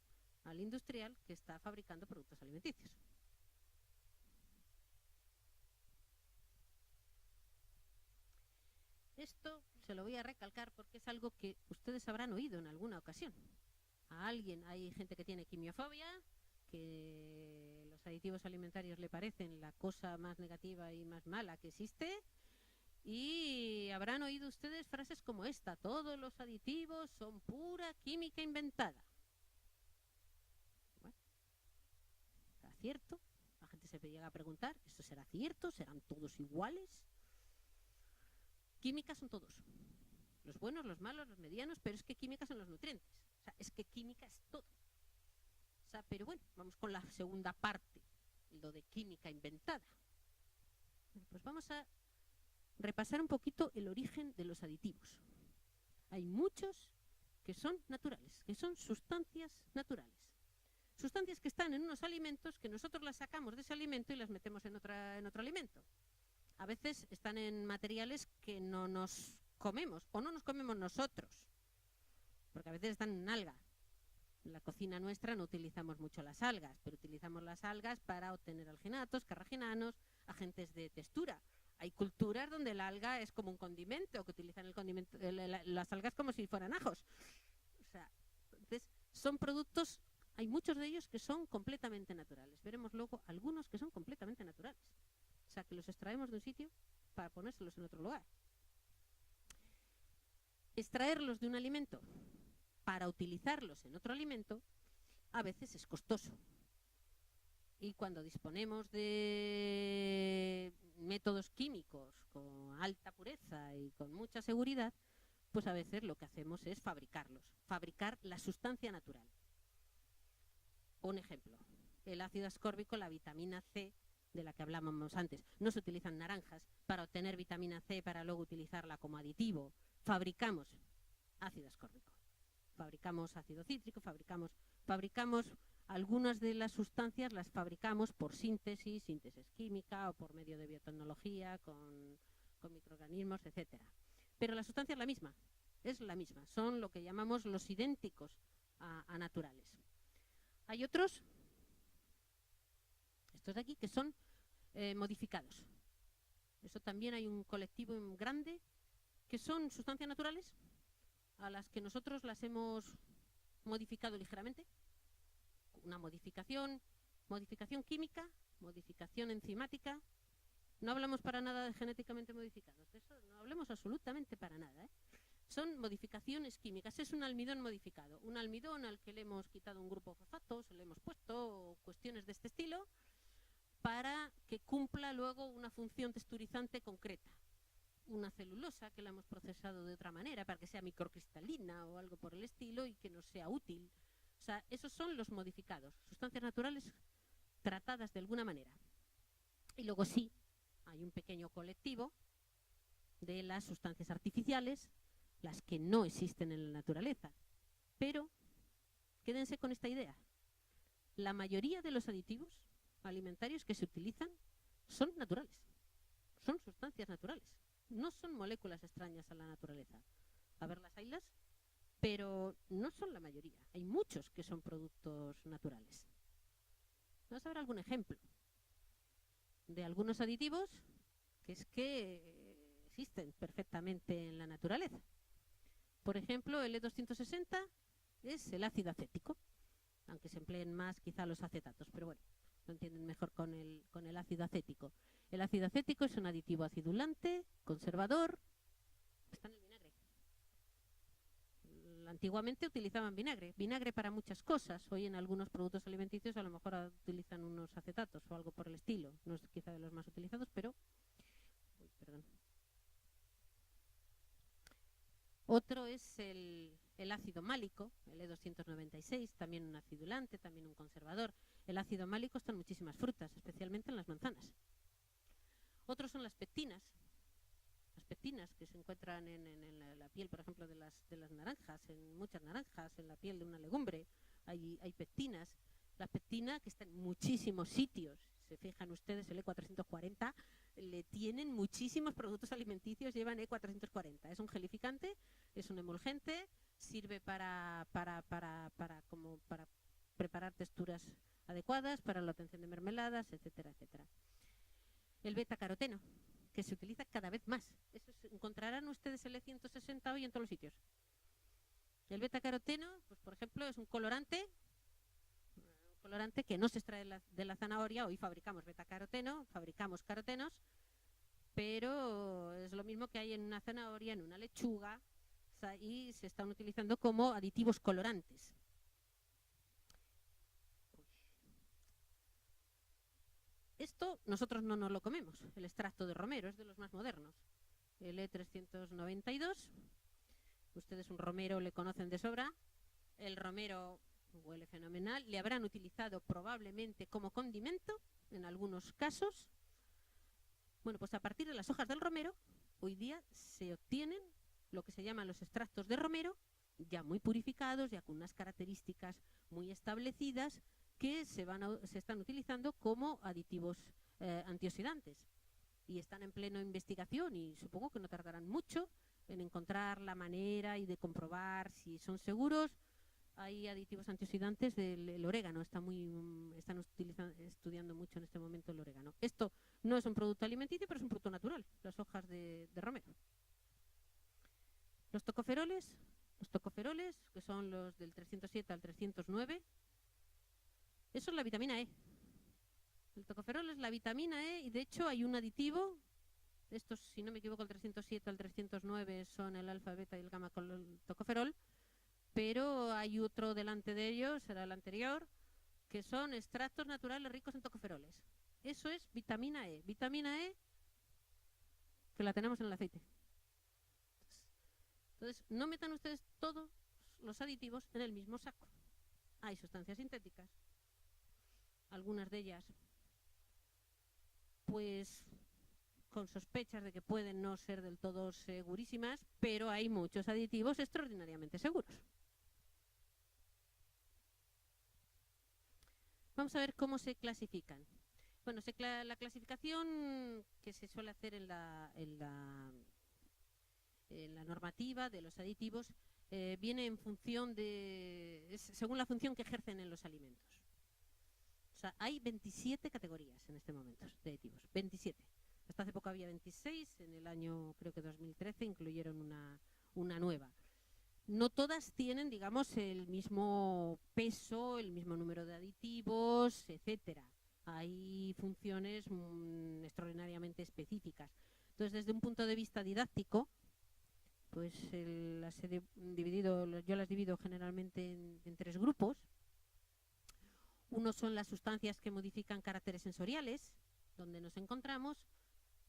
al industrial que está fabricando productos alimenticios. Esto se lo voy a recalcar porque es algo que ustedes habrán oído en alguna ocasión. Hay gente que tiene quimiofobia, que los aditivos alimentarios le parecen la cosa más negativa y más mala que existe, y habrán oído ustedes frases como esta: todos los aditivos son pura química inventada. Bueno, ¿será cierto? La gente se llega a preguntar, ¿esto será cierto? ¿Serán todos iguales? Químicas son todos, los buenos, los malos, los medianos, pero es que químicas son los nutrientes. O sea, es que química es todo. O sea, pero bueno, vamos con la segunda parte, lo de química inventada. Bueno, pues vamos a repasar un poquito el origen de los aditivos. Hay muchos que son naturales, que son sustancias naturales. Sustancias que están en unos alimentos que nosotros las sacamos de ese alimento y las metemos en otro alimento. A veces están en materiales que no nos comemos o no nos comemos nosotros, porque a veces están en alga. En la cocina nuestra no utilizamos mucho las algas, pero utilizamos las algas para obtener alginatos, carraginanos, agentes de textura. Hay culturas donde el alga es como un condimento, que utilizan las algas como si fueran ajos. O sea, entonces son productos, hay muchos de ellos que son completamente naturales. Veremos luego algunos que son completamente naturales. O sea, que los extraemos de un sitio para ponérselos en otro lugar. Extraerlos de un alimento para utilizarlos en otro alimento a veces es costoso. Y cuando disponemos de métodos químicos con alta pureza y con mucha seguridad, pues a veces lo que hacemos es fabricarlos, fabricar la sustancia natural. Un ejemplo, el ácido ascórbico, la vitamina C, de la que hablábamos antes. No se utilizan naranjas para obtener vitamina C para luego utilizarla como aditivo. Fabricamos ácido ascórbico, fabricamos ácido cítrico, fabricamos algunas de las sustancias, las fabricamos por síntesis química o por medio de biotecnología, con microorganismos, etcétera. Pero la sustancia es la misma, son lo que llamamos los idénticos a naturales. Hay otros, estos de aquí, que son modificados. Eso también hay un colectivo grande que son sustancias naturales a las que nosotros las hemos modificado ligeramente. Una modificación química, modificación enzimática. No hablamos para nada de genéticamente modificados, de eso no hablemos absolutamente para nada, ¿eh? Son modificaciones químicas, es un almidón modificado, un almidón al que le hemos quitado un grupo de fosfatos, le hemos puesto cuestiones de este estilo para que cumpla luego una función texturizante concreta. Una celulosa que la hemos procesado de otra manera para que sea microcristalina o algo por el estilo y que nos sea útil. O sea, esos son los modificados, sustancias naturales tratadas de alguna manera. Y luego sí, hay un pequeño colectivo de las sustancias artificiales, las que no existen en la naturaleza. Pero quédense con esta idea. La mayoría de los aditivos alimentarios que se utilizan son naturales, son sustancias naturales, no son moléculas extrañas a la naturaleza. A ver, las haylas, pero no son la mayoría. Hay muchos que son productos naturales. Vamos a ver algún ejemplo de algunos aditivos que existen perfectamente en la naturaleza. Por ejemplo, el E260 es el ácido acético, aunque se empleen más quizá los acetatos, pero bueno, lo entienden mejor con el ácido acético. El ácido acético es un aditivo acidulante, conservador, está en el vinagre. Antiguamente utilizaban vinagre para muchas cosas. Hoy en algunos productos alimenticios a lo mejor utilizan unos acetatos o algo por el estilo. No es quizá de los más utilizados, pero... perdón. Otro es el ácido málico, el E296, también un acidulante, también un conservador. El ácido málico está en muchísimas frutas, especialmente en las manzanas. Otros son las pectinas que se encuentran en la piel, por ejemplo, de las naranjas, en muchas naranjas, en la piel de una legumbre. Hay pectinas. La pectina, que está en muchísimos sitios, se fijan ustedes, el E440, le tienen muchísimos productos alimenticios, llevan E440. Es un gelificante, es un emulgente, sirve para preparar texturas adecuadas, para la obtención de mermeladas, etcétera, etcétera. El betacaroteno, que se utiliza cada vez más. Encontrarán ustedes el E160 hoy en todos los sitios. El betacaroteno, pues por ejemplo, es un colorante que no se extrae de la zanahoria. Hoy fabricamos betacaroteno, fabricamos carotenos, pero es lo mismo que hay en una zanahoria, en una lechuga, y se están utilizando como aditivos colorantes. Esto nosotros no nos lo comemos, el extracto de romero, es de los más modernos. El E392, ustedes un romero le conocen de sobra, el romero huele fenomenal, le habrán utilizado probablemente como condimento en algunos casos. Bueno, pues a partir de las hojas del romero, hoy día se obtienen lo que se llaman los extractos de romero, ya muy purificados, ya con unas características muy establecidas, que se están utilizando como aditivos antioxidantes. Y están en plena investigación y supongo que no tardarán mucho en encontrar la manera y de comprobar si son seguros. Hay aditivos antioxidantes del orégano, están estudiando mucho en este momento el orégano. Esto no es un producto alimenticio, pero es un producto natural, las hojas de romero. Los tocoferoles, que son los del 307 al 309, eso es la vitamina E. El tocoferol es la vitamina E y de hecho hay un aditivo, estos si no me equivoco el 307 al 309 son el alfa, beta y el gamma tocoferol, pero hay otro delante de ellos, será el anterior, que son extractos naturales ricos en tocoferoles. Eso es vitamina E. Vitamina E que la tenemos en el aceite. Entonces, no metan ustedes todos los aditivos en el mismo saco. Hay sustancias sintéticas, algunas de ellas, pues con sospechas de que pueden no ser del todo segurísimas, pero hay muchos aditivos extraordinariamente seguros. Vamos a ver cómo se clasifican. Bueno, la clasificación que se suele hacer en la normativa de los aditivos viene en función según la función que ejercen en los alimentos. O sea, hay 27 categorías en este momento de aditivos, 27. Hasta hace poco había 26, en el año creo que 2013 incluyeron una nueva. No todas tienen, digamos, el mismo peso, el mismo número de aditivos, etcétera. Hay funciones extraordinariamente específicas. Entonces, desde un punto de vista didáctico, pues yo las divido generalmente en tres grupos. Uno son las sustancias que modifican caracteres sensoriales, donde nos encontramos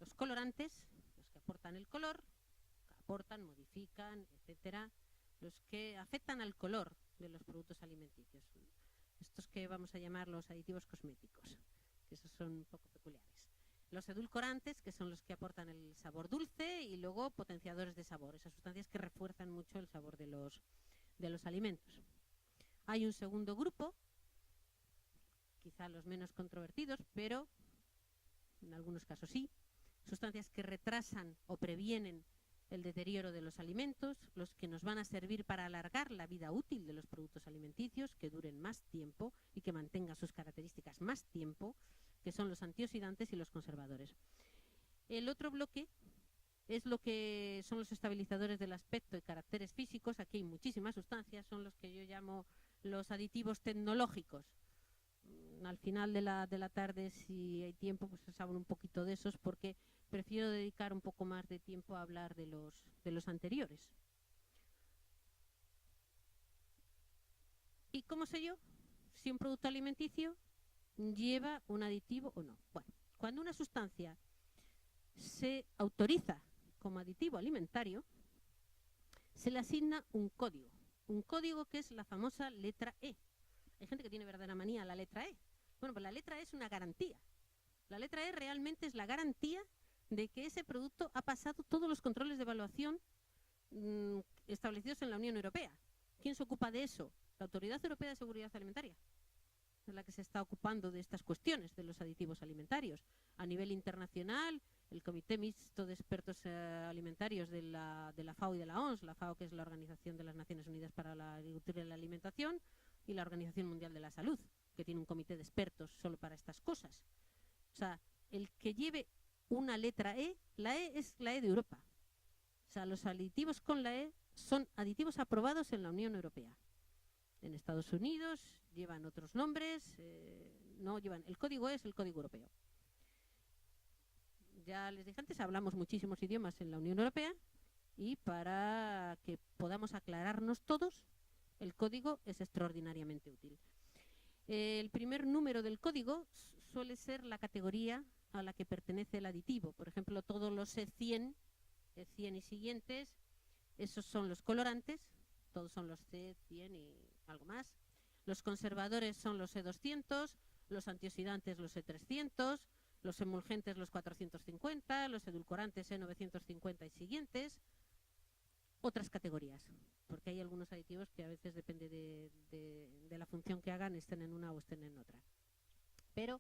los colorantes, los que aportan el color, modifican, etcétera, los que afectan al color de los productos alimenticios. Estos que vamos a llamar los aditivos cosméticos, que esos son un poco peculiares. Los edulcorantes, que son los que aportan el sabor dulce, y luego potenciadores de sabor, esas sustancias que refuerzan mucho el sabor de los alimentos. Hay un segundo grupo, quizá los menos controvertidos, pero en algunos casos sí, sustancias que retrasan o previenen el deterioro de los alimentos, los que nos van a servir para alargar la vida útil de los productos alimenticios, que duren más tiempo y que mantengan sus características más tiempo, que son los antioxidantes y los conservadores. El otro bloque es lo que son los estabilizadores del aspecto y caracteres físicos. Aquí hay muchísimas sustancias, son los que yo llamo los aditivos tecnológicos. Al final de la tarde, si hay tiempo, pues os hablo un poquito de esos, porque prefiero dedicar un poco más de tiempo a hablar de los anteriores. ¿Y cómo sé yo si un producto alimenticio lleva un aditivo o no? Bueno, cuando una sustancia se autoriza como aditivo alimentario, se le asigna un código que es la famosa letra E. Hay gente que tiene verdadera manía a la letra E. Bueno, pues la letra E es una garantía. La letra E realmente es la garantía de que ese producto ha pasado todos los controles de evaluación establecidos en la Unión Europea. ¿Quién se ocupa de eso? La Autoridad Europea de Seguridad Alimentaria. Es la que se está ocupando de estas cuestiones de los aditivos alimentarios. A nivel internacional, el Comité Mixto de Expertos Alimentarios de la FAO y de la OMS, la FAO, que es la Organización de las Naciones Unidas para la Agricultura y la Alimentación, y la Organización Mundial de la Salud, que tiene un comité de expertos solo para estas cosas. O sea, el que lleve una letra E, la E es la E de Europa. O sea, los aditivos con la E son aditivos aprobados en la Unión Europea. En Estados Unidos llevan otros nombres, no llevan, el código E es el código europeo. Ya les dije antes, hablamos muchísimos idiomas en la Unión Europea, y para que podamos aclararnos todos, el código es extraordinariamente útil. El primer número del código suele ser la categoría a la que pertenece el aditivo. Por ejemplo, todos los E100 y siguientes, esos son los colorantes, todos son los C100 y algo más. Los conservadores son los E200, los antioxidantes los E300, los emulgentes los 450, los edulcorantes E950 y siguientes. Otras categorías, porque hay algunos aditivos que a veces depende de la función que hagan, estén en una o estén en otra. Pero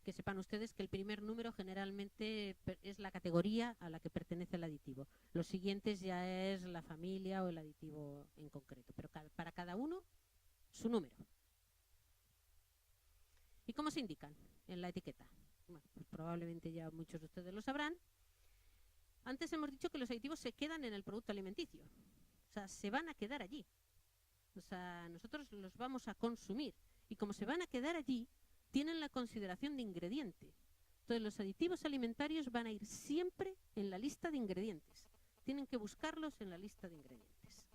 que sepan ustedes que el primer número generalmente es la categoría a la que pertenece el aditivo. Los siguientes ya es la familia o el aditivo en concreto, pero para cada uno su número. ¿Y cómo se indican en la etiqueta? Bueno, pues probablemente ya muchos de ustedes lo sabrán. Antes hemos dicho que los aditivos se quedan en el producto alimenticio. O sea, se van a quedar allí. O sea, nosotros los vamos a consumir. Y como se van a quedar allí, tienen la consideración de ingrediente. Entonces, los aditivos alimentarios van a ir siempre en la lista de ingredientes. Tienen que buscarlos en la lista de ingredientes.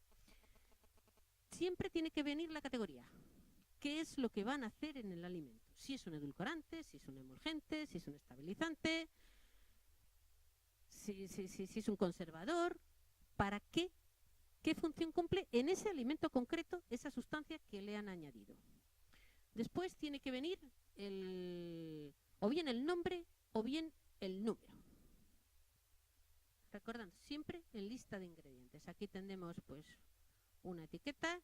Siempre tiene que venir la categoría. ¿Qué es lo que van a hacer en el alimento? Si es un edulcorante, si es un emulgente, si es un estabilizante, si es un conservador, ¿para qué? ¿Qué función cumple en ese alimento concreto esa sustancia que le han añadido? Después tiene que venir o bien el nombre o bien el número. Recordando, siempre en lista de ingredientes. Aquí tenemos pues una etiqueta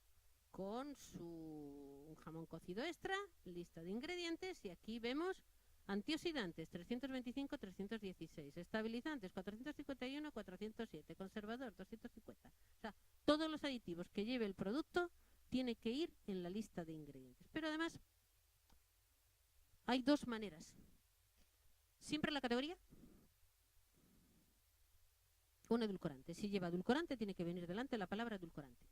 con un jamón cocido extra, lista de ingredientes, y aquí vemos antioxidantes 325, 316, estabilizantes 451, 407, conservador 250. O sea, todos los aditivos que lleve el producto tiene que ir en la lista de ingredientes. Pero además hay dos maneras. Siempre la categoría, un edulcorante. Si lleva edulcorante tiene que venir delante la palabra edulcorante.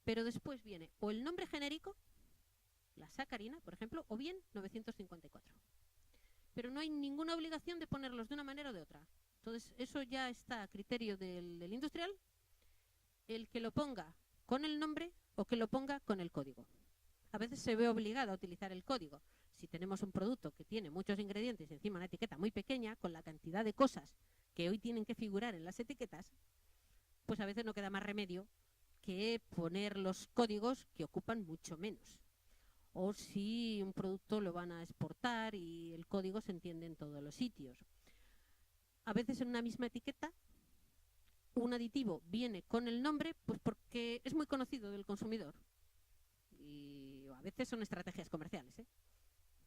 Pero después viene o el nombre genérico, la sacarina, por ejemplo, o bien 954. Pero no hay ninguna obligación de ponerlos de una manera o de otra. Entonces, eso ya está a criterio del industrial, el que lo ponga con el nombre o que lo ponga con el código. A veces se ve obligado a utilizar el código. Si tenemos un producto que tiene muchos ingredientes y encima una etiqueta muy pequeña, con la cantidad de cosas que hoy tienen que figurar en las etiquetas, pues a veces no queda más remedio que poner los códigos que ocupan mucho menos. O si un producto lo van a exportar y el código se entiende en todos los sitios. A veces en una misma etiqueta un aditivo viene con el nombre pues porque es muy conocido del consumidor. Y a veces son estrategias comerciales, ¿eh?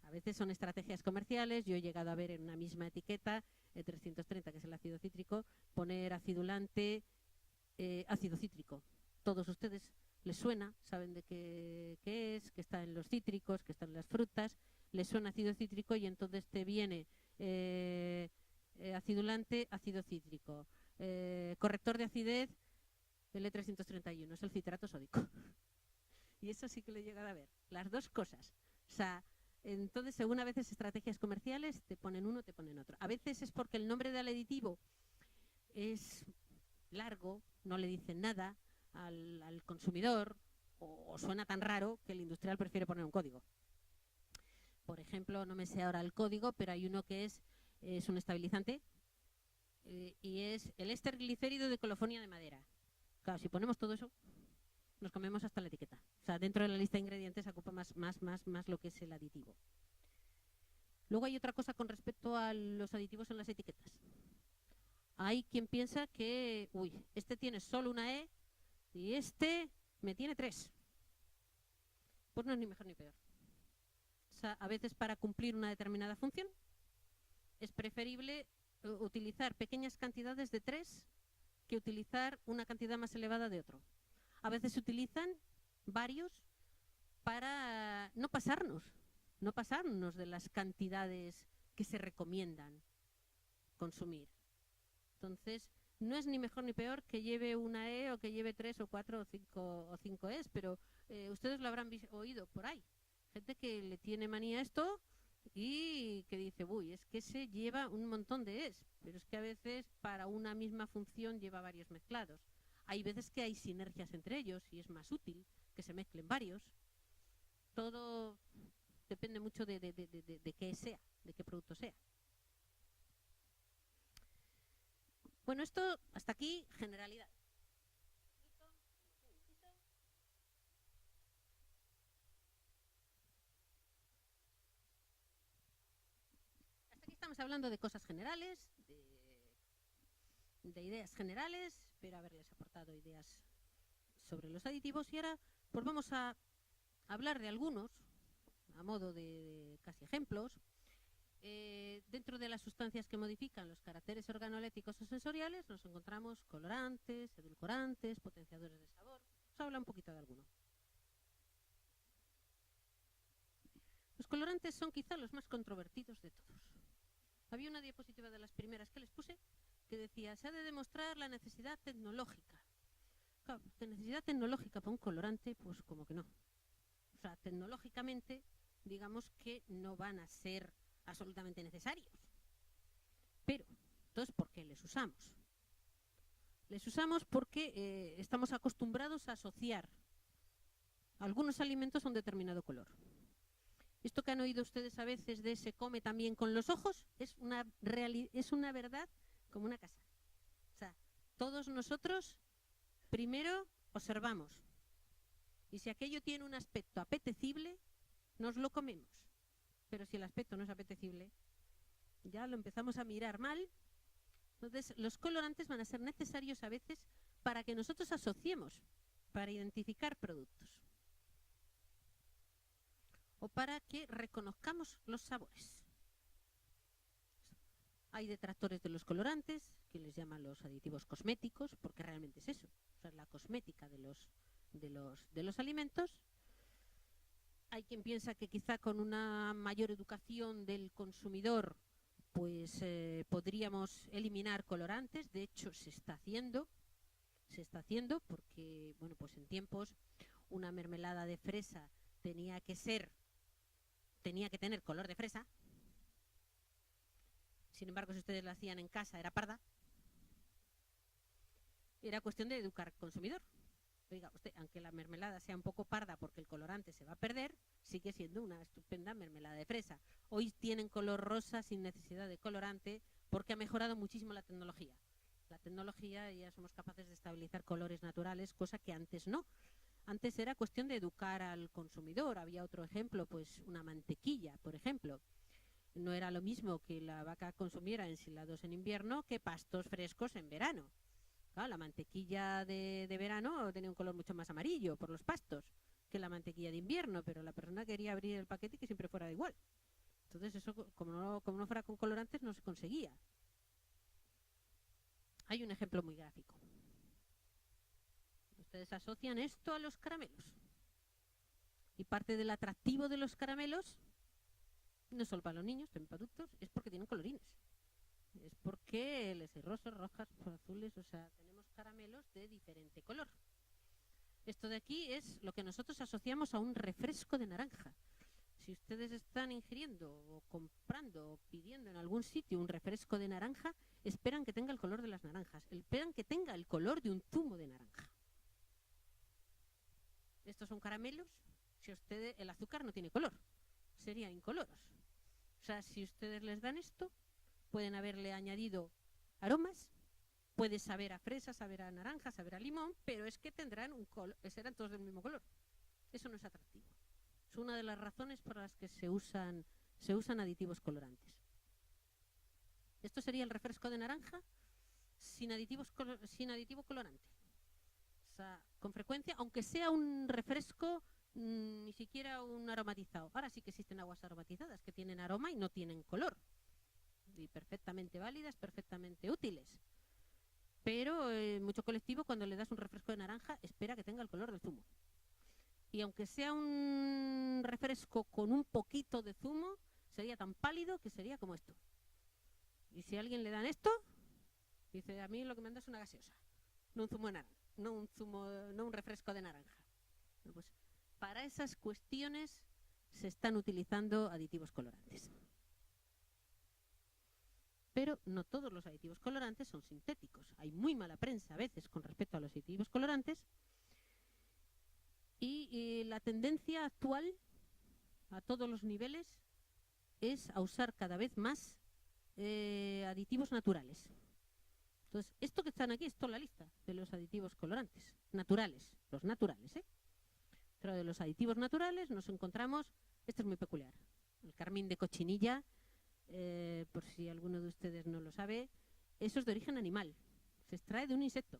A veces son estrategias comerciales. Yo he llegado a ver en una misma etiqueta, el 330, que es el ácido cítrico, poner acidulante, ácido cítrico. Todos ustedes les suena, saben de qué es, que está en los cítricos, que está en las frutas, les suena ácido cítrico y entonces te viene acidulante, ácido cítrico. Corrector de acidez, L331, es el citrato sódico. Y eso sí que lo he llegado a ver, las dos cosas. O sea, entonces, según a veces estrategias comerciales, te ponen uno, te ponen otro. A veces es porque el nombre del aditivo es largo, no le dicen nada al consumidor, o suena tan raro que el industrial prefiere poner un código. Por ejemplo, no me sé ahora el código, pero hay uno que es un estabilizante y es el éster glicérido de colofonia de madera. Claro, si ponemos todo eso, nos comemos hasta la etiqueta. O sea, dentro de la lista de ingredientes ocupa más lo que es el aditivo. Luego hay otra cosa con respecto a los aditivos en las etiquetas. Hay quien piensa que, este tiene solo una E y este me tiene 3. Pues no es ni mejor ni peor. O sea, a veces para cumplir una determinada función es preferible utilizar pequeñas cantidades de 3 que utilizar una cantidad más elevada de otro. A veces se utilizan varios para no pasarnos de las cantidades que se recomiendan consumir. Entonces, no es ni mejor ni peor que lleve una E o que lleve 3 o 4 o 5 E's, pero ustedes lo habrán oído por ahí. Gente que le tiene manía a esto y que dice, es que se lleva un montón de E's, pero es que a veces para una misma función lleva varios mezclados. Hay veces que hay sinergias entre ellos y es más útil que se mezclen varios. Todo depende mucho de qué sea, de qué producto sea. Bueno, esto hasta aquí, generalidad. Hasta aquí estamos hablando de cosas generales, de ideas generales. Espero haberles aportado ideas sobre los aditivos y ahora pues vamos a hablar de algunos, a modo de casi ejemplos. Dentro de las sustancias que modifican los caracteres organolécticos o sensoriales nos encontramos colorantes, edulcorantes, potenciadores de sabor. Os habla un poquito de alguno. Los colorantes son quizá los más controvertidos de todos. Había una diapositiva de las primeras que les puse que decía, se ha de demostrar la necesidad tecnológica. Claro, de necesidad tecnológica para un colorante, pues como que no. O sea, tecnológicamente, digamos que no van a ser absolutamente necesarios. Pero, entonces, ¿por qué les usamos? Les usamos porque estamos acostumbrados a asociar algunos alimentos a un determinado color. Esto que han oído ustedes a veces de se come también con los ojos es una verdad como una casa. Todos nosotros primero observamos. Y si aquello tiene un aspecto apetecible, nos lo comemos. Pero si el aspecto no es apetecible, ya lo empezamos a mirar mal. Entonces, los colorantes van a ser necesarios a veces para que nosotros asociemos, para identificar productos. O para que reconozcamos los sabores. Hay detractores de los colorantes, que les llaman los aditivos cosméticos, porque realmente es eso, o sea, la cosmética de los alimentos. Hay quien piensa que quizá con una mayor educación del consumidor pues podríamos eliminar colorantes. De hecho se está haciendo porque bueno, pues en tiempos una mermelada de fresa tenía que tener color de fresa. Sin embargo, si ustedes la hacían en casa era parda. Era cuestión de educar al consumidor. Oiga, usted, aunque la mermelada sea un poco parda porque el colorante se va a perder, sigue siendo una estupenda mermelada de fresa. Hoy tienen color rosa sin necesidad de colorante porque ha mejorado muchísimo la tecnología. La tecnología, ya somos capaces de estabilizar colores naturales, cosa que antes no. Antes era cuestión de educar al consumidor. Había otro ejemplo, pues una mantequilla, por ejemplo. No era lo mismo que la vaca consumiera ensilados en invierno que pastos frescos en verano. Claro, la mantequilla de verano tenía un color mucho más amarillo por los pastos que la mantequilla de invierno, pero la persona quería abrir el paquete y que siempre fuera igual. Entonces eso, como no fuera con colorantes, no se conseguía. Hay un ejemplo muy gráfico. Ustedes asocian esto a los caramelos. Y parte del atractivo de los caramelos, no solo para los niños, también para adultos, es porque tienen colorines. Es porque les hay rosas, rojas, azules, o sea, tenemos caramelos de diferente color. Esto de aquí es lo que nosotros asociamos a un refresco de naranja. Si ustedes están ingiriendo o comprando o pidiendo en algún sitio un refresco de naranja, esperan que tenga el color de las naranjas, esperan que tenga el color de un zumo de naranja. Estos son caramelos. Si ustedes, el azúcar no tiene color, serían incoloros. O sea, si ustedes les dan esto, pueden haberle añadido aromas, puede saber a fresa, saber a naranja, saber a limón, pero es que tendrán un color, serán todos del mismo color. Eso no es atractivo. Es una de las razones por las que se usan aditivos colorantes. Esto sería el refresco de naranja sin aditivo colorante. O sea, con frecuencia, aunque sea un refresco, ni siquiera un aromatizado. Ahora sí que existen aguas aromatizadas que tienen aroma y no tienen color. Y perfectamente válidas, perfectamente útiles. Pero mucho colectivo, cuando le das un refresco de naranja, espera que tenga el color del zumo. Y aunque sea un refresco con un poquito de zumo, sería tan pálido que sería como esto. Y si a alguien le dan esto, dice, a mí lo que me anda es una gaseosa, no un zumo de naranja, no un refresco de naranja. Bueno, pues para esas cuestiones se están utilizando aditivos colorantes. Pero no todos los aditivos colorantes son sintéticos. Hay muy mala prensa a veces con respecto a los aditivos colorantes. Y la tendencia actual, a todos los niveles, es a usar cada vez más aditivos naturales. Entonces, esto que están aquí es toda la lista de los aditivos colorantes. Naturales, los naturales, ¿eh? Pero de los aditivos naturales nos encontramos, este es muy peculiar, el carmín de cochinilla, por si alguno de ustedes no lo sabe, eso es de origen animal, se extrae de un insecto.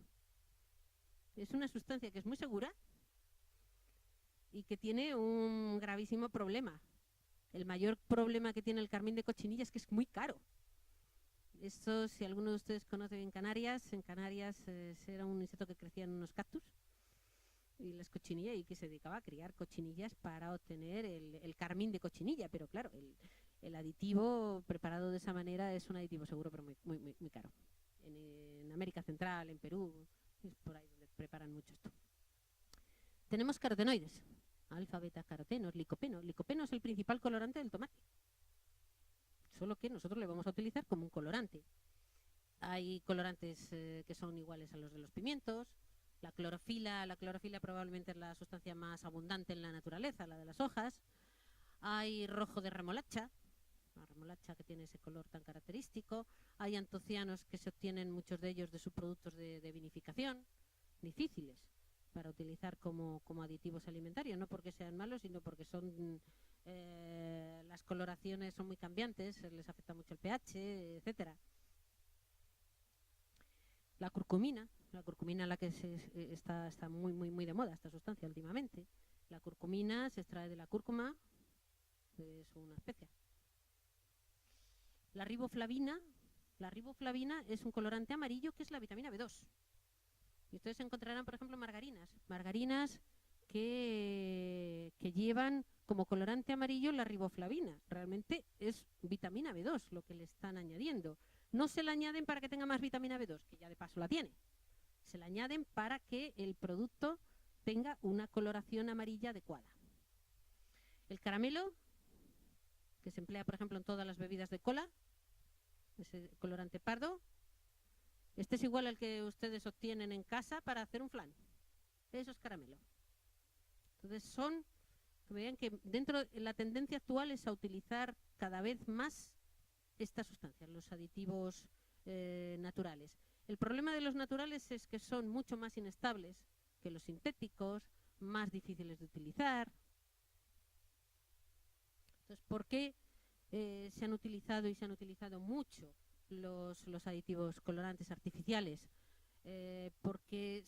Es una sustancia que es muy segura y que tiene un gravísimo problema. El mayor problema que tiene el carmín de cochinilla es que es muy caro. Esto, si alguno de ustedes conoce bien Canarias, en Canarias era un insecto que crecía en unos cactus y las cochinillas, y que se dedicaba a criar cochinillas para obtener el carmín de cochinilla, pero claro, el aditivo preparado de esa manera es un aditivo seguro, pero muy caro. En América Central, en Perú, es por ahí donde preparan mucho esto. Tenemos carotenoides, alfa, beta, carotenos, licopeno. Licopeno es el principal colorante del tomate, solo que nosotros le vamos a utilizar como un colorante. Hay colorantes que son iguales a los de los pimientos. La clorofila probablemente es la sustancia más abundante en la naturaleza, la de las hojas. Hay rojo de remolacha, la remolacha que tiene ese color tan característico. Hay antocianos que se obtienen, muchos de ellos, de subproductos de vinificación, difíciles para utilizar como aditivos alimentarios, no porque sean malos, sino porque son las coloraciones son muy cambiantes, les afecta mucho el pH, etcétera. La curcumina, la que está muy de moda, esta sustancia últimamente. La curcumina se extrae de la cúrcuma, es una especia. La riboflavina es un colorante amarillo que es la vitamina B2. Y ustedes encontrarán, por ejemplo, margarinas que llevan como colorante amarillo la riboflavina. Realmente es vitamina B2 lo que le están añadiendo. No se la añaden para que tenga más vitamina B2, que ya de paso la tiene. Se la añaden para que el producto tenga una coloración amarilla adecuada. El caramelo, que se emplea, por ejemplo, en todas las bebidas de cola, ese colorante pardo, este es igual al que ustedes obtienen en casa para hacer un flan. Eso es caramelo. Entonces que vean que dentro de la tendencia actual es a utilizar cada vez más estas sustancias, los aditivos naturales. El problema de los naturales es que son mucho más inestables que los sintéticos, más difíciles de utilizar. Entonces, ¿por qué se han utilizado mucho los aditivos colorantes artificiales? Porque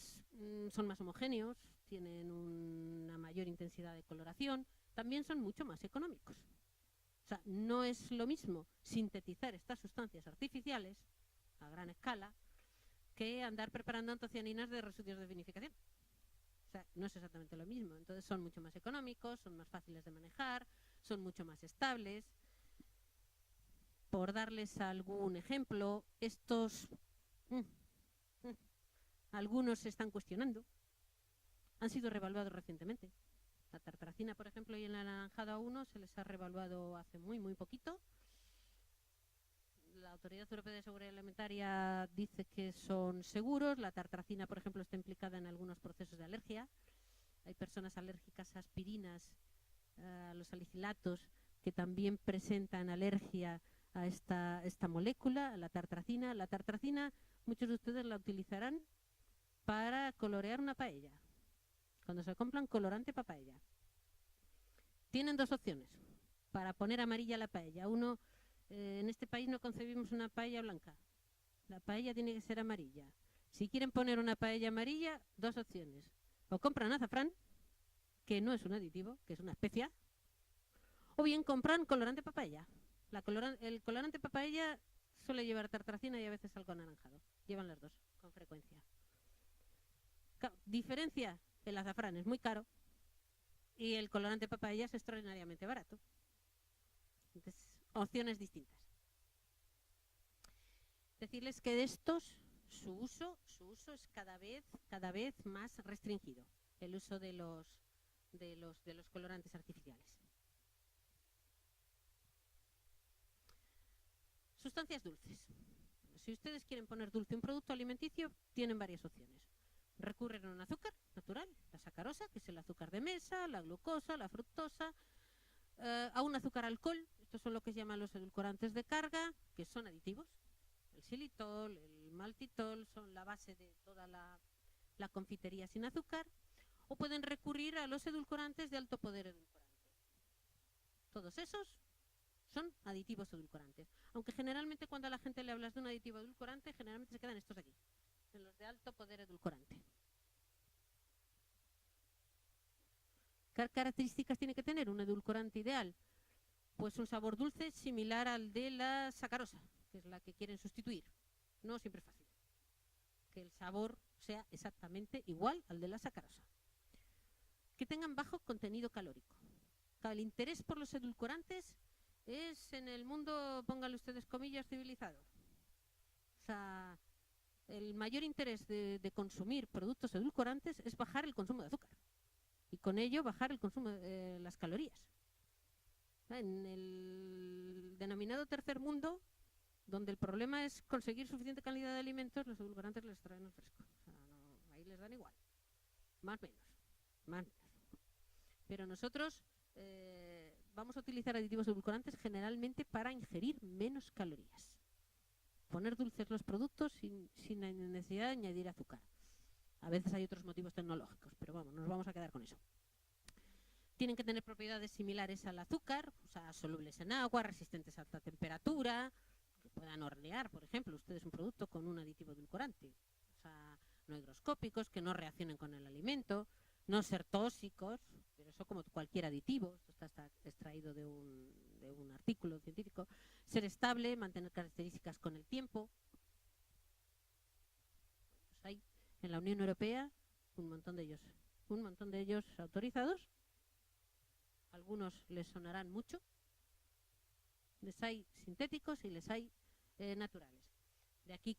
son más homogéneos, tienen una mayor intensidad de coloración, también son mucho más económicos. O sea, no es lo mismo sintetizar estas sustancias artificiales a gran escala que andar preparando antocianinas de residuos de vinificación. O sea, no es exactamente lo mismo. Entonces son mucho más económicos, son más fáciles de manejar, son mucho más estables. Por darles algún ejemplo, estos algunos se están cuestionando, han sido revaluados recientemente. La tartrazina, por ejemplo, y el anaranjado A1 se les ha revaluado hace muy poquito. La Autoridad Europea de Seguridad Alimentaria dice que son seguros. La tartrazina, por ejemplo, está implicada en algunos procesos de alergia. Hay personas alérgicas a aspirinas, a los salicilatos, que también presentan alergia a esta molécula, a la tartrazina. La tartrazina, muchos de ustedes la utilizarán para colorear una paella. Cuando se compran colorante para paella. Tienen dos opciones para poner amarilla la paella. Uno, en este país no concebimos una paella blanca. La paella tiene que ser amarilla. Si quieren poner una paella amarilla, dos opciones. O compran azafrán, que no es un aditivo, que es una especia, o bien compran colorante para paella. El colorante para paella suele llevar tartrazina y a veces algo anaranjado. Llevan las dos, con frecuencia. Diferencia, el azafrán es muy caro y el colorante para paella es extraordinariamente barato. Entonces, opciones distintas. Decirles que de estos, su uso es cada vez más restringido, el uso de los colorantes artificiales. Sustancias dulces. Si ustedes quieren poner dulce a un producto alimenticio, tienen varias opciones. Recurren a un azúcar natural, la sacarosa, que es el azúcar de mesa, la glucosa, la fructosa, a un azúcar alcohol, estos son lo que se llaman los edulcorantes de carga, que son aditivos. El xilitol, el maltitol son la base de toda la confitería sin azúcar, o pueden recurrir a los edulcorantes de alto poder edulcorante. Todos esos son aditivos edulcorantes, aunque generalmente cuando a la gente le hablas de un aditivo edulcorante, generalmente se quedan estos de aquí, en los de alto poder edulcorante. ¿Qué características tiene que tener un edulcorante ideal? Pues un sabor dulce similar al de la sacarosa, que es la que quieren sustituir. No siempre es fácil. Que el sabor sea exactamente igual al de la sacarosa. Que tengan bajo contenido calórico. El interés por los edulcorantes es en el mundo, pónganle ustedes comillas, civilizado. O sea, el mayor interés de consumir productos edulcorantes es bajar el consumo de azúcar y con ello bajar el consumo de las calorías. En el denominado tercer mundo, donde el problema es conseguir suficiente calidad de alimentos, los edulcorantes les traen al fresco. O sea, no, ahí les dan igual. Más o menos. Pero nosotros vamos a utilizar aditivos edulcorantes generalmente para ingerir menos calorías. Poner dulces los productos sin la necesidad de añadir azúcar. A veces hay otros motivos tecnológicos, pero vamos, nos vamos a quedar con eso. Tienen que tener propiedades similares al azúcar, o sea, solubles en agua, resistentes a alta temperatura, que puedan hornear, por ejemplo, ustedes un producto con un aditivo edulcorante. O sea, no higroscópicos, que no reaccionen con el alimento, no ser tóxicos, pero eso como cualquier aditivo, esto está extraído de un artículo científico. Ser estable, mantener características con el tiempo. Pues hay en la Unión Europea un montón de ellos autorizados. Algunos les sonarán mucho. Les hay sintéticos y les hay naturales. De aquí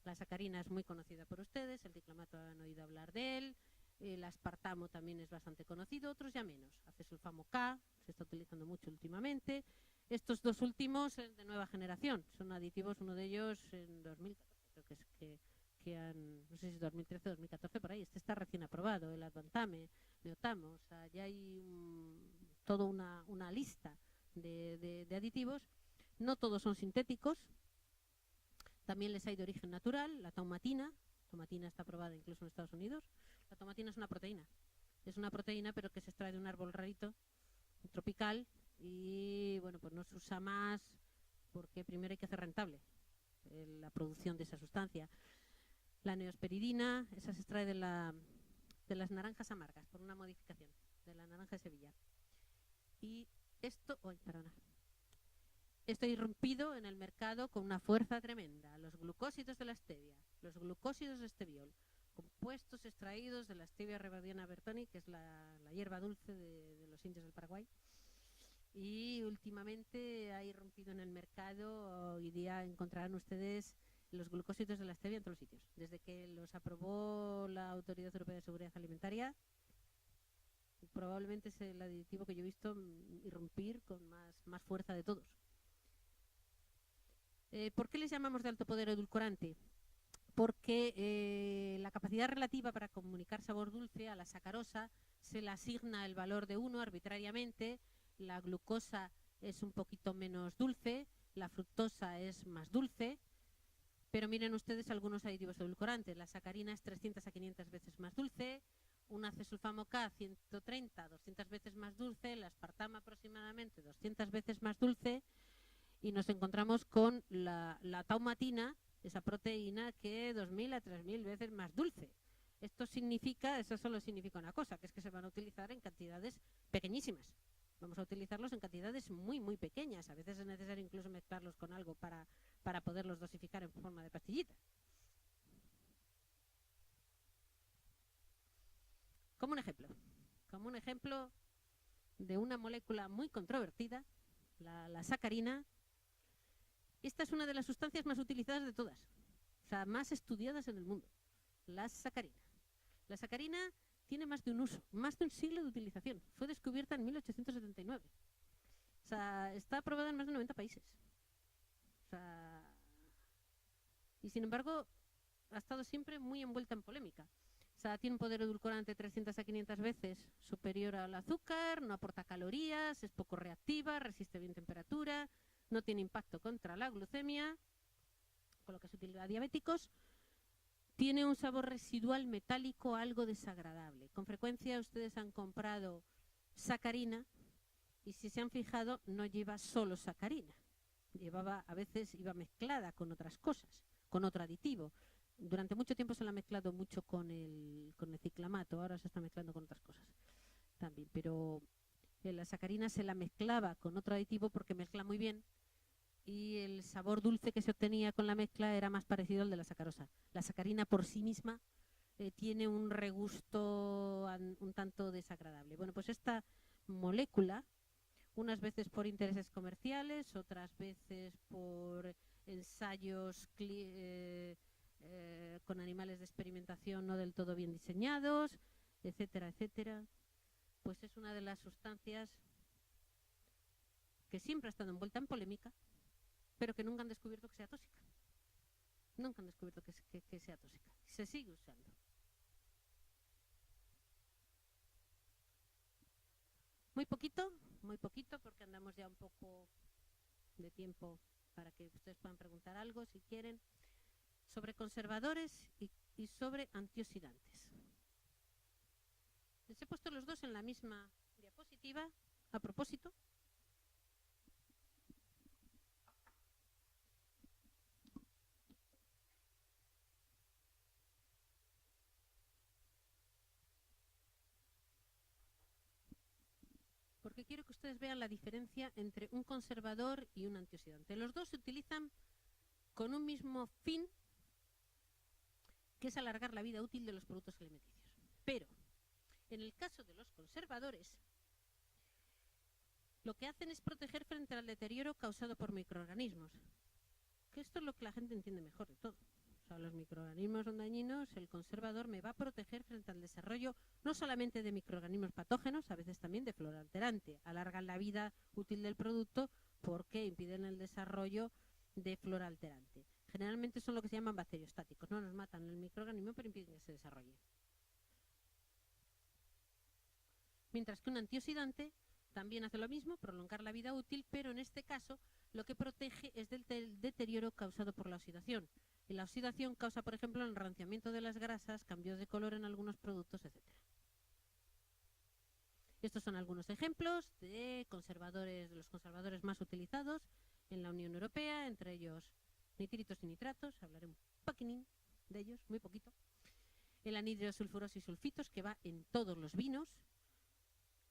la sacarina es muy conocida por ustedes, el diclamato han oído hablar de él, el aspartamo también es bastante conocido, otros ya menos. Acesulfamo K se está utilizando mucho últimamente. Estos dos últimos de nueva generación, son aditivos, uno de ellos en 2014, creo que han, no sé si es 2013 o 2014 por ahí, este está recién aprobado, el Advantame, Neotamo, o sea, ya hay toda una lista de aditivos. No todos son sintéticos, también les hay de origen natural, la taumatina está aprobada incluso en Estados Unidos. La taumatina es una proteína pero que se extrae de un árbol rarito, tropical, y bueno, pues no se usa más porque primero hay que hacer rentable la producción de esa sustancia. La neosperidina, esa se extrae de las naranjas amargas por una modificación de la naranja de Sevilla. Y esto irrumpido en el mercado con una fuerza tremenda. Los glucósidos de la stevia, los glucósidos de esteviol, compuestos extraídos de la stevia rebaudiana bertoni, que es la hierba dulce de los indios del Paraguay. Y últimamente ha irrumpido en el mercado, hoy día encontrarán ustedes los glucósidos de la stevia en todos los sitios. Desde que los aprobó la Autoridad Europea de Seguridad Alimentaria, probablemente es el aditivo que yo he visto irrumpir con más fuerza de todos. ¿Por qué les llamamos de alto poder edulcorante? Porque la capacidad relativa para comunicar sabor dulce a la sacarosa se le asigna el valor de 1 arbitrariamente. La glucosa es un poquito menos dulce, la fructosa es más dulce, pero miren ustedes algunos aditivos edulcorantes. La sacarina es 300 a 500 veces más dulce, un acesulfamo K 130, 200 veces más dulce, el aspartamo aproximadamente 200 veces más dulce, y nos encontramos con la taumatina, esa proteína, que 2000 a 3000 veces más dulce. Eso solo significa una cosa, que es que se van a utilizar en cantidades pequeñísimas. Vamos a utilizarlos en cantidades muy, muy pequeñas. A veces es necesario incluso mezclarlos con algo para poderlos dosificar en forma de pastillita. Como un ejemplo de una molécula muy controvertida, la sacarina. Esta es una de las sustancias más utilizadas de todas, o sea, más estudiadas en el mundo, la sacarina. La sacarina tiene más de un uso, más de un siglo de utilización. Fue descubierta en 1879. O sea, está aprobada en más de 90 países. O sea, y sin embargo, ha estado siempre muy envuelta en polémica. O sea, tiene un poder edulcorante 300 a 500 veces superior al azúcar, no aporta calorías, es poco reactiva, resiste bien temperatura, no tiene impacto contra la glucemia, con lo que se utiliza a diabéticos. Tiene un sabor residual metálico algo desagradable. Con frecuencia ustedes han comprado sacarina y si se han fijado no lleva solo sacarina. A veces iba mezclada con otras cosas, con otro aditivo. Durante mucho tiempo se la ha mezclado mucho con el ciclamato, ahora se está mezclando con otras cosas también. Pero la sacarina se la mezclaba con otro aditivo porque mezcla muy bien y el sabor dulce que se obtenía con la mezcla era más parecido al de la sacarosa. La sacarina por sí misma tiene un regusto un tanto desagradable. Bueno, pues esta molécula, unas veces por intereses comerciales, otras veces por ensayos con animales de experimentación no del todo bien diseñados, etcétera, etcétera, pues es una de las sustancias que siempre ha estado envuelta en polémica, pero que nunca han descubierto que sea tóxica. Nunca han descubierto que sea tóxica. Se sigue usando. muy poquito, porque andamos ya un poco de tiempo para que ustedes puedan preguntar algo si quieren, sobre conservadores y sobre antioxidantes. Les he puesto los dos en la misma diapositiva a propósito. Porque quiero que ustedes vean la diferencia entre un conservador y un antioxidante. Los dos se utilizan con un mismo fin, que es alargar la vida útil de los productos alimenticios. Pero, en el caso de los conservadores, lo que hacen es proteger frente al deterioro causado por microorganismos. Que esto es lo que la gente entiende mejor de todo. O sea, los microorganismos son dañinos, el conservador me va a proteger frente al desarrollo no solamente de microorganismos patógenos, a veces también de flora alterante. Alargan la vida útil del producto porque impiden el desarrollo de flora alterante. Generalmente son lo que se llaman bacteriostáticos. No nos matan el microorganismo, pero impiden que se desarrolle. Mientras que un antioxidante también hace lo mismo, prolongar la vida útil, pero en este caso lo que protege es del deterioro causado por la oxidación. Y la oxidación causa, por ejemplo, el enranciamiento de las grasas, cambios de color en algunos productos, etc. Estos son algunos ejemplos de los conservadores más utilizados en la Unión Europea, entre ellos nitritos y nitratos. Hablaré un poquitín de ellos, muy poquito. El anhídrido sulfuroso y sulfitos, que va en todos los vinos,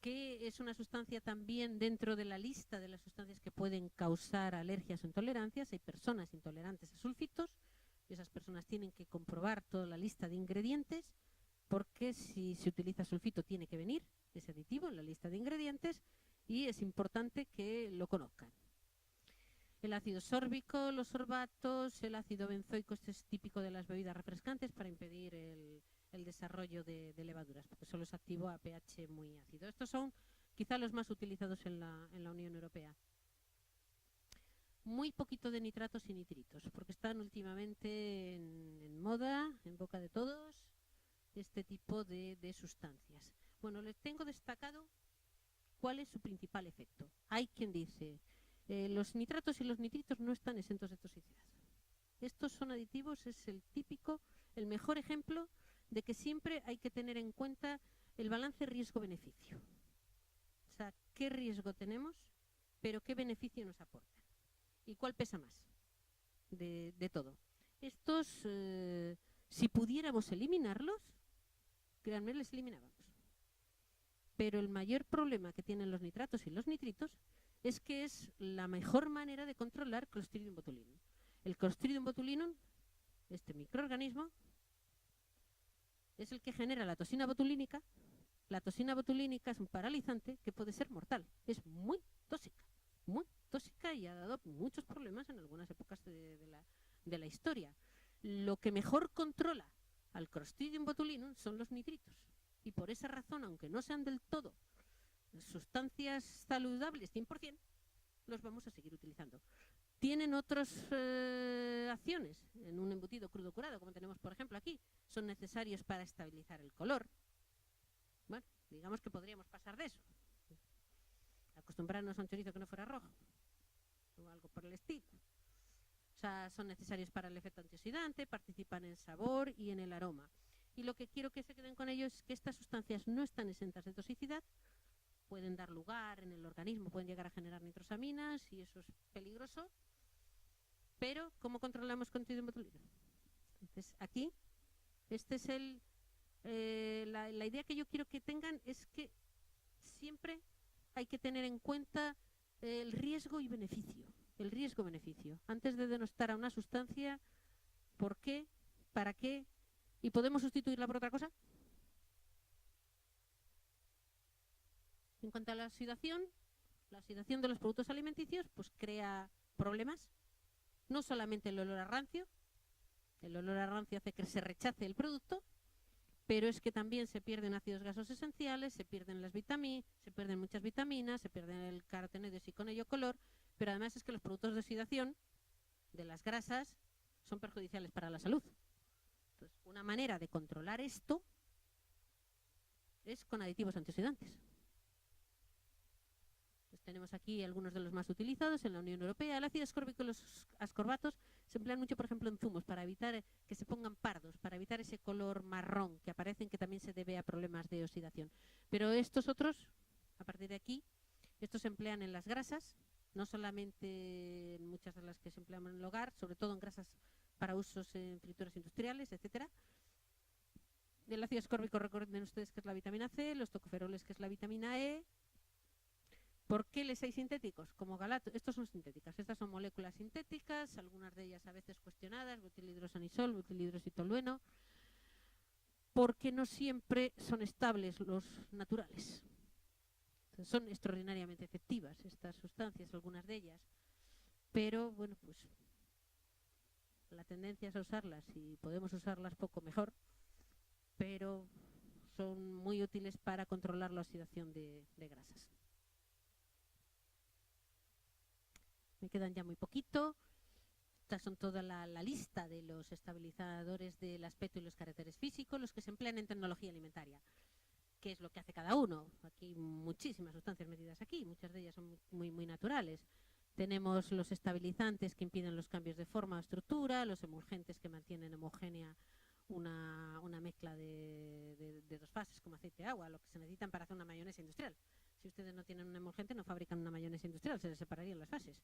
que es una sustancia también dentro de la lista de las sustancias que pueden causar alergias o intolerancias. Hay personas intolerantes a sulfitos, y esas personas tienen que comprobar toda la lista de ingredientes, porque si se utiliza sulfito tiene que venir ese aditivo en la lista de ingredientes y es importante que lo conozcan. El ácido sórbico, los sorbatos, el ácido benzoico, este es típico de las bebidas refrescantes para impedir el desarrollo de levaduras, porque solo es activo a pH muy ácido. Estos son quizá los más utilizados en la Unión Europea. Muy poquito de nitratos y nitritos, porque están últimamente en moda, en boca de todos, este tipo de sustancias. Bueno, les tengo destacado cuál es su principal efecto. Hay quien dice, los nitratos y los nitritos no están exentos de toxicidad. Estos son aditivos, es el mejor ejemplo de que siempre hay que tener en cuenta el balance riesgo-beneficio. O sea, qué riesgo tenemos, pero qué beneficio nos aporta. ¿Y cuál pesa más de todo? Estos, si pudiéramos eliminarlos, créanme, les eliminábamos. Pero el mayor problema que tienen los nitratos y los nitritos es que es la mejor manera de controlar Clostridium botulinum. El Clostridium botulinum, este microorganismo, es el que genera la toxina botulínica. La toxina botulínica es un paralizante que puede ser mortal. Es muy tóxica y ha dado muchos problemas en algunas épocas de la historia. Lo que mejor controla al Clostridium botulinum son los nitritos. Y por esa razón, aunque no sean del todo sustancias saludables 100%, los vamos a seguir utilizando. Tienen otras acciones en un embutido crudo curado, como tenemos por ejemplo aquí. Son necesarios para estabilizar el color. Bueno, digamos que podríamos pasar de eso. Acostumbrarnos a un chorizo que no fuera rojo o algo por el estilo. O sea, son necesarios para el efecto antioxidante, participan en sabor y en el aroma. Y lo que quiero que se queden con ellos es que estas sustancias no están exentas de toxicidad, pueden dar lugar en el organismo, pueden llegar a generar nitrosaminas y eso es peligroso. Pero, ¿cómo controlamos Clostridium botulinum? Entonces, aquí, este es la idea que yo quiero que tengan es que siempre hay que tener en cuenta el riesgo y beneficio. El riesgo-beneficio. Antes de denostar a una sustancia, ¿por qué? ¿Para qué? ¿Y podemos sustituirla por otra cosa? En cuanto a la oxidación de los productos alimenticios, pues crea problemas. No solamente el olor a rancio. El olor a rancio hace que se rechace el producto, pero es que también se pierden ácidos grasos esenciales, se pierden muchas vitaminas, se pierden el carotenoides y con ello color, pero además es que los productos de oxidación de las grasas son perjudiciales para la salud. Entonces, una manera de controlar esto es con aditivos antioxidantes. Tenemos aquí algunos de los más utilizados en la Unión Europea. El ácido ascórbico y los ascorbatos se emplean mucho, por ejemplo, en zumos para evitar que se pongan pardos, para evitar ese color marrón que aparecen, que también se debe a problemas de oxidación. Pero estos otros, a partir de aquí, estos se emplean en las grasas, no solamente en muchas de las que se emplean en el hogar, sobre todo en grasas para usos en frituras industriales, etcétera. El ácido ascórbico, recuerden ustedes que es la vitamina C, los tocoferoles, que es la vitamina E. ¿Por qué les hay sintéticos? Como galato, estos son sintéticas, estas son moléculas sintéticas, algunas de ellas a veces cuestionadas, butilhidrosanisol, butilhidrositolueno, porque no siempre son estables los naturales. Entonces, son extraordinariamente efectivas estas sustancias, algunas de ellas, pero bueno, pues la tendencia es a usarlas y podemos usarlas poco mejor, pero son muy útiles para controlar la oxidación de grasas. Me quedan ya muy poquito. Estas son toda la lista de los estabilizadores del aspecto y los caracteres físicos, los que se emplean en tecnología alimentaria. ¿Qué es lo que hace cada uno? Aquí hay muchísimas sustancias metidas aquí, muchas de ellas son muy naturales. Tenemos los estabilizantes que impiden los cambios de forma o estructura, los emulgentes que mantienen homogénea una mezcla de dos fases como aceite y agua, lo que se necesitan para hacer una mayonesa industrial. Si ustedes no tienen un emulgente, no fabrican una mayonesa industrial, se les separarían las fases.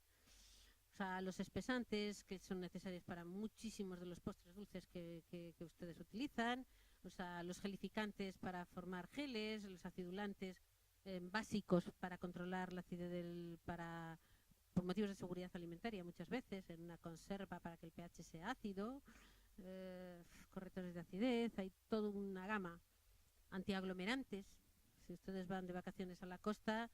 O sea, los espesantes que son necesarios para muchísimos de los postres dulces que ustedes utilizan, o sea, los gelificantes para formar geles, los acidulantes básicos para controlar la acidez por motivos de seguridad alimentaria muchas veces, en una conserva para que el pH sea ácido, correctores de acidez, hay toda una gama. Antiaglomerantes, si ustedes van de vacaciones a la costa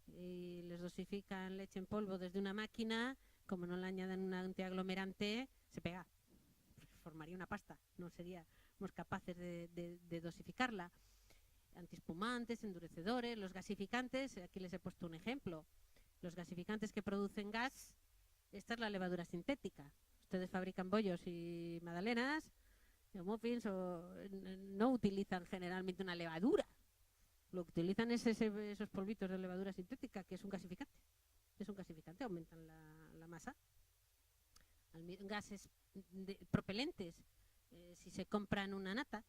y les dosifican leche en polvo desde una máquina, como no le añadan un antiaglomerante, se pega, formaría una pasta, no seríamos capaces de dosificarla. Antiespumantes, endurecedores, los gasificantes, aquí les he puesto un ejemplo. Los gasificantes que producen gas, esta es la levadura sintética. Ustedes fabrican bollos y magdalenas o muffins, no utilizan generalmente una levadura. Lo que utilizan es esos polvitos de levadura sintética, que es un gasificante. Es un gasificante, aumentan la masa. Gases propelentes, si se compran una nata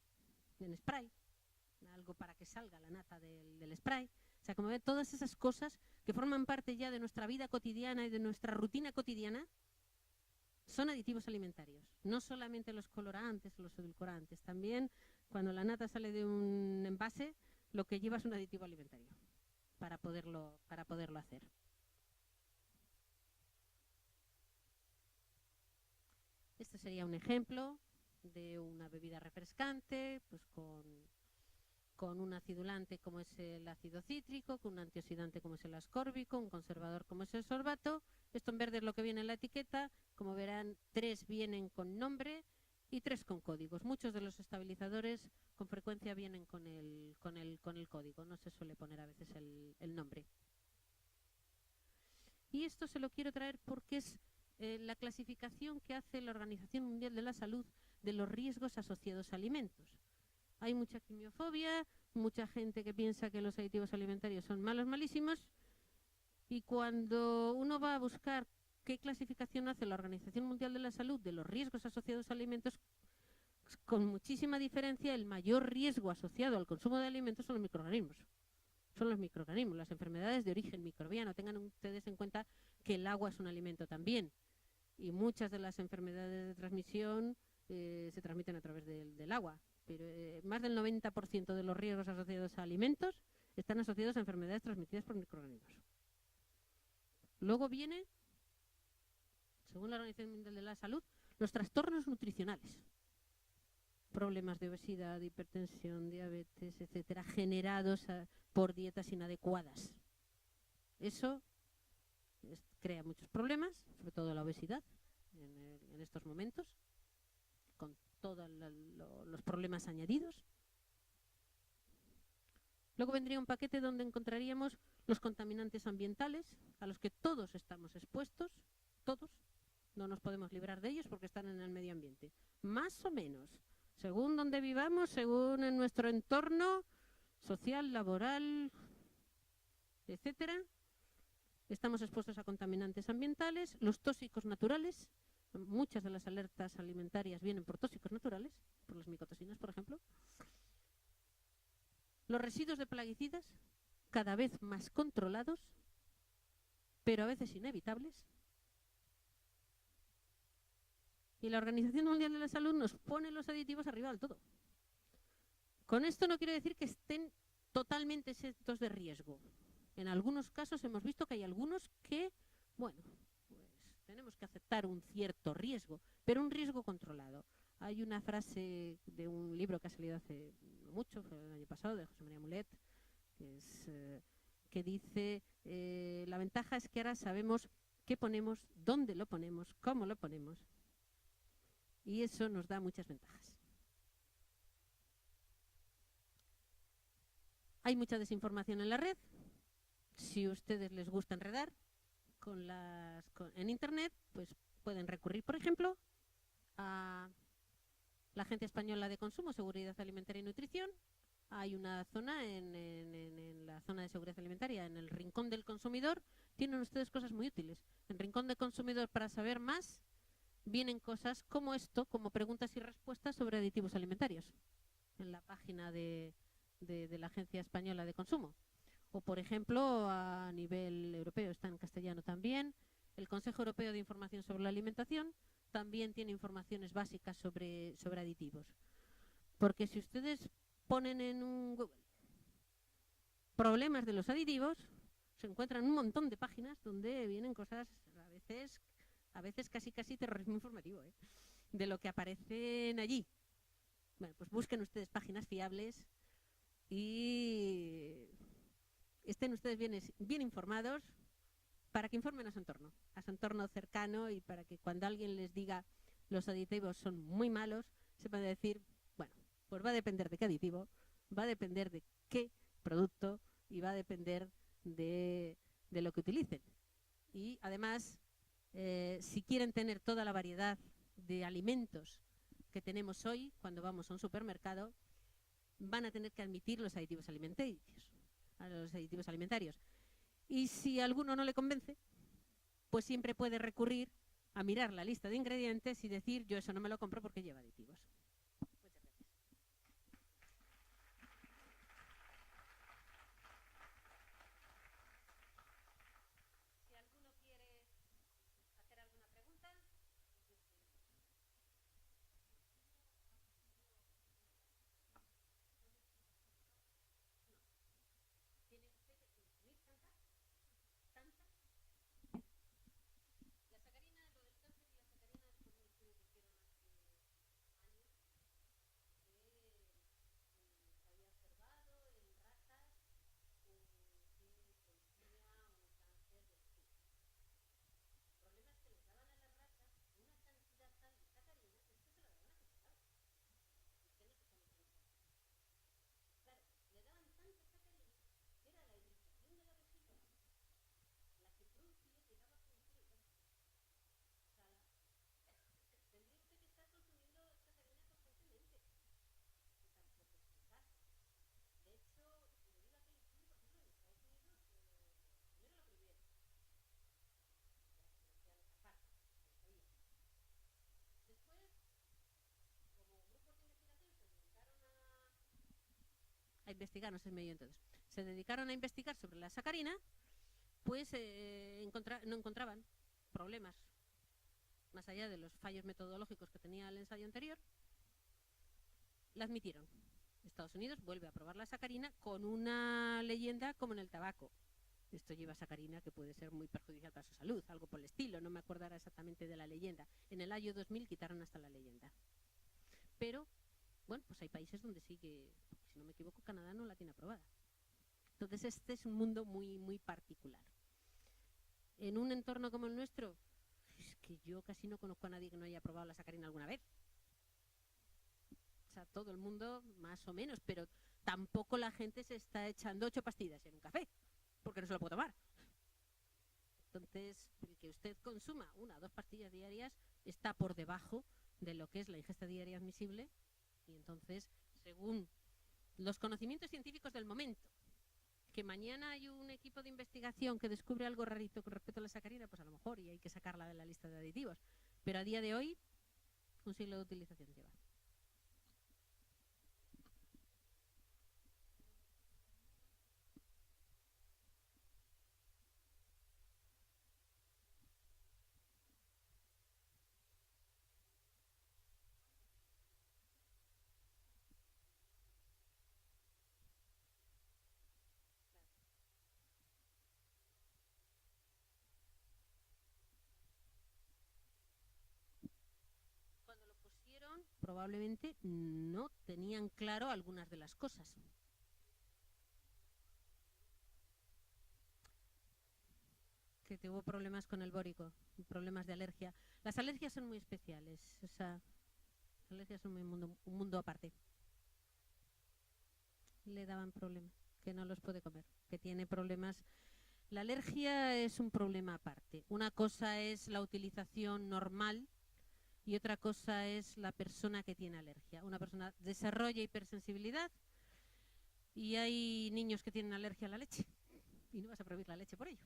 en spray, algo para que salga la nata del spray. O sea, como ven, todas esas cosas que forman parte ya de nuestra vida cotidiana y de nuestra rutina cotidiana son aditivos alimentarios. No solamente los colorantes o los edulcorantes, también cuando la nata sale de un envase, lo que lleva es un aditivo alimentario para poderlo hacer. Este sería un ejemplo de una bebida refrescante, pues con un acidulante como es el ácido cítrico, con un antioxidante como es el ascórbico, un conservador como es el sorbato. Esto en verde es lo que viene en la etiqueta. Como verán, 3 vienen con nombre y 3 con códigos. Muchos de los estabilizadores con frecuencia vienen con el código, no se suele poner a veces el nombre. Y esto se lo quiero traer porque es la clasificación que hace la Organización Mundial de la Salud de los riesgos asociados a alimentos. Hay mucha quimiofobia, mucha gente que piensa que los aditivos alimentarios son malos, malísimos, y cuando uno va a buscar qué clasificación hace la Organización Mundial de la Salud de los riesgos asociados a alimentos, con muchísima diferencia, el mayor riesgo asociado al consumo de alimentos son los microorganismos. Son los microorganismos, las enfermedades de origen microbiano. Tengan ustedes en cuenta que el agua es un alimento también, y muchas de las enfermedades de transmisión se transmiten a través del agua. Pero más del 90% de los riesgos asociados a alimentos están asociados a enfermedades transmitidas por microorganismos. Luego viene, según la Organización Mundial de la Salud, los trastornos nutricionales. Problemas de obesidad, hipertensión, diabetes, etcétera, generados por dietas inadecuadas. Eso crea muchos problemas, sobre todo la obesidad en estos momentos, con todos los problemas añadidos. Luego vendría un paquete donde encontraríamos los contaminantes ambientales, a los que todos estamos expuestos, todos, no nos podemos librar de ellos porque están en el medio ambiente. Más o menos, según donde vivamos, según en nuestro entorno social, laboral, etcétera, Estamos expuestos a contaminantes ambientales, los tóxicos naturales. Muchas de las alertas alimentarias vienen por tóxicos naturales, por las micotoxinas, por ejemplo. Los residuos de plaguicidas, cada vez más controlados, pero a veces inevitables. Y la Organización Mundial de la Salud nos pone los aditivos arriba del todo. Con esto no quiero decir que estén totalmente exentos de riesgo. En algunos casos hemos visto que hay algunos que, bueno, pues tenemos que aceptar un cierto riesgo, pero un riesgo controlado. Hay una frase de un libro que ha salido hace mucho, fue el año pasado, de José María Mulet, que dice, la ventaja es que ahora sabemos qué ponemos, dónde lo ponemos, cómo lo ponemos, y eso nos da muchas ventajas. Hay mucha desinformación en la red. Si a ustedes les gusta enredar en Internet, pues pueden recurrir, por ejemplo, a la Agencia Española de Consumo, Seguridad Alimentaria y Nutrición. Hay una zona en la zona de seguridad alimentaria, en el Rincón del Consumidor. Tienen ustedes cosas muy útiles. En Rincón del Consumidor, para saber más, vienen cosas como esto, como preguntas y respuestas sobre aditivos alimentarios, en la página de la Agencia Española de Consumo. O, por ejemplo, a nivel europeo, está en castellano también, el Consejo Europeo de Información sobre la Alimentación también tiene informaciones básicas sobre aditivos. Porque si ustedes ponen en un Google problemas de los aditivos, se encuentran un montón de páginas donde vienen cosas a veces casi terrorismo informativo, de lo que aparecen allí. Bueno, pues busquen ustedes páginas fiables y estén ustedes bien informados para que informen a su entorno cercano, y para que cuando alguien les diga los aditivos son muy malos, sepan decir, bueno, pues va a depender de qué aditivo, va a depender de qué producto y va a depender de lo que utilicen. Y además, si quieren tener toda la variedad de alimentos que tenemos hoy cuando vamos a un supermercado, van a tener que admitir los aditivos alimentarios. Y si alguno no le convence, pues siempre puede recurrir a mirar la lista de ingredientes y decir, yo eso no me lo compro porque lleva aditivos. Muchas gracias. Si alguno quiere hacer alguna pregunta. ¿Tiene usted que consumir tanta? La sacarina, lo del cáncer y la sacarina es por un estudio que hicieron hace años, que había observado en ratas que producía un cáncer de vesícula. El problema es que les daban a las ratas una cantidad tal de sacarina que es que se la daban a pescado. Usted no se come con eso. Claro, le daban tanta sacarina que era la irritación de la vesícula la que producía, llegaba a producir el cáncer. O sea, tendría usted que estar consumiendo sacarina constantemente. Y tampoco es el caso. De hecho, debido a aquel estudio, por ejemplo, en Estados Unidos, primero lo prohibieron. Comerciales aparte, lo sabía. Después, como grupos de investigación se dedicaron a investigar, no sé medio entonces, se dedicaron a investigar sobre la sacarina, pues no encontraban problemas más allá de los fallos metodológicos que tenía el ensayo anterior. La admitieron. Estados Unidos vuelve a probar la sacarina con una leyenda como en el tabaco. Esto lleva sacarina que puede ser muy perjudicial para su salud, algo por el estilo, no me acordará exactamente de la leyenda. En el año 2000 quitaron hasta la leyenda. Pero, bueno, pues hay países donde sí que, si no me equivoco, Canadá no la tiene aprobada. Entonces este es un mundo muy, muy particular. En un entorno como el nuestro, es que yo casi no conozco a nadie que no haya probado la sacarina alguna vez. O sea, todo el mundo más o menos, pero tampoco la gente se está echando 8 pastillas en un café, porque no se lo puede tomar. Entonces, el que usted consuma 1 o 2 pastillas diarias está por debajo de lo que es la ingesta diaria admisible, y entonces, según los conocimientos científicos del momento, Que mañana hay un equipo de investigación que descubre algo rarito con respecto a la sacarina, pues a lo mejor, y hay que sacarla de la lista de aditivos. Pero a día de hoy, un siglo de utilización lleva. Cuando lo pusieron, probablemente no tenían claro algunas de las cosas. Que tuvo problemas con el bórico, problemas de alergia. Las alergias son muy especiales, o sea, las alergias son un mundo aparte. Le daban problemas, que no los puede comer, que tiene problemas. La alergia es un problema aparte. Una cosa es la utilización normal y otra cosa es la persona que tiene alergia. Una persona desarrolla hipersensibilidad y hay niños que tienen alergia a la leche y no vas a prohibir la leche por ello.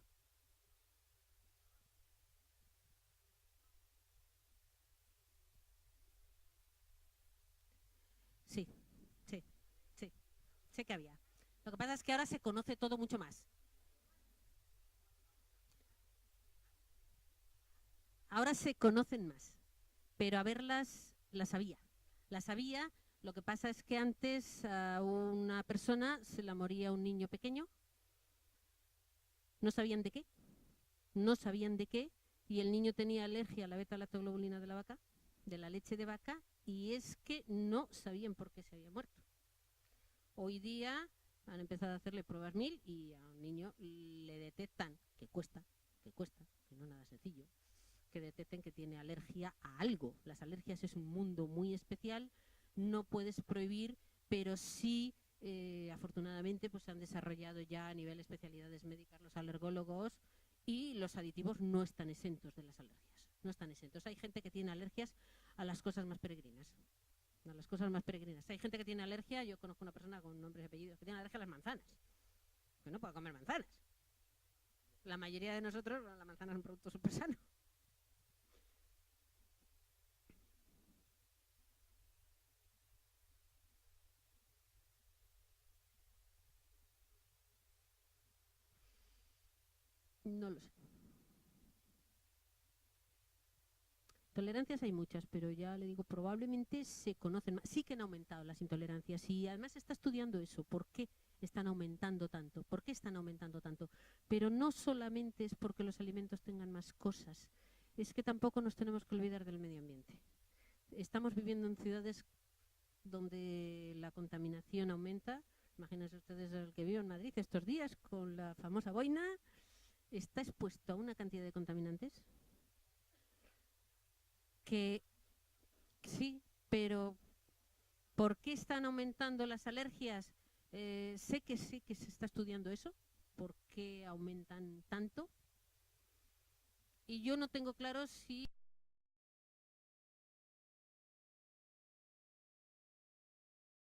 Sí, sí, sí, sé que había. Lo que pasa es que ahora se conoce todo mucho más. Ahora se conocen más, pero a verlas las había. Las había, lo que pasa es que antes a una persona se la moría un niño pequeño, no sabían de qué, y el niño tenía alergia a la beta-lactoglobulina de la vaca, de la leche de vaca, y es que no sabían por qué se había muerto. Hoy día han empezado a hacerle pruebas 1000 y a un niño le detectan, que cuesta, que no es nada sencillo, que detecten que tiene alergia a algo. Las alergias es un mundo muy especial, no puedes prohibir, pero sí, afortunadamente, pues se han desarrollado ya a nivel de especialidades médicas los alergólogos y los aditivos no están exentos de las alergias. No están exentos. Hay gente que tiene alergias a las cosas más peregrinas. A las cosas más peregrinas. Hay gente que tiene alergia, yo conozco una persona con nombres y apellidos, que tiene alergia a las manzanas. Que no puede comer manzanas. La mayoría de nosotros, bueno, la manzana es un producto súper sano. No lo sé. Tolerancias hay muchas, pero ya le digo, probablemente se conocen más. Sí que han aumentado las intolerancias y además se está estudiando eso. ¿Por qué están aumentando tanto? ¿Por qué están aumentando tanto? Pero no solamente es porque los alimentos tengan más cosas, es que tampoco nos tenemos que olvidar del medio ambiente. Estamos viviendo en ciudades donde la contaminación aumenta. Imagínense ustedes el que vive en Madrid estos días con la famosa boina, está expuesto a una cantidad de contaminantes que sí, pero ¿por qué están aumentando las alergias? Sé que sí que se está estudiando eso, ¿por qué aumentan tanto? Y yo no tengo claro si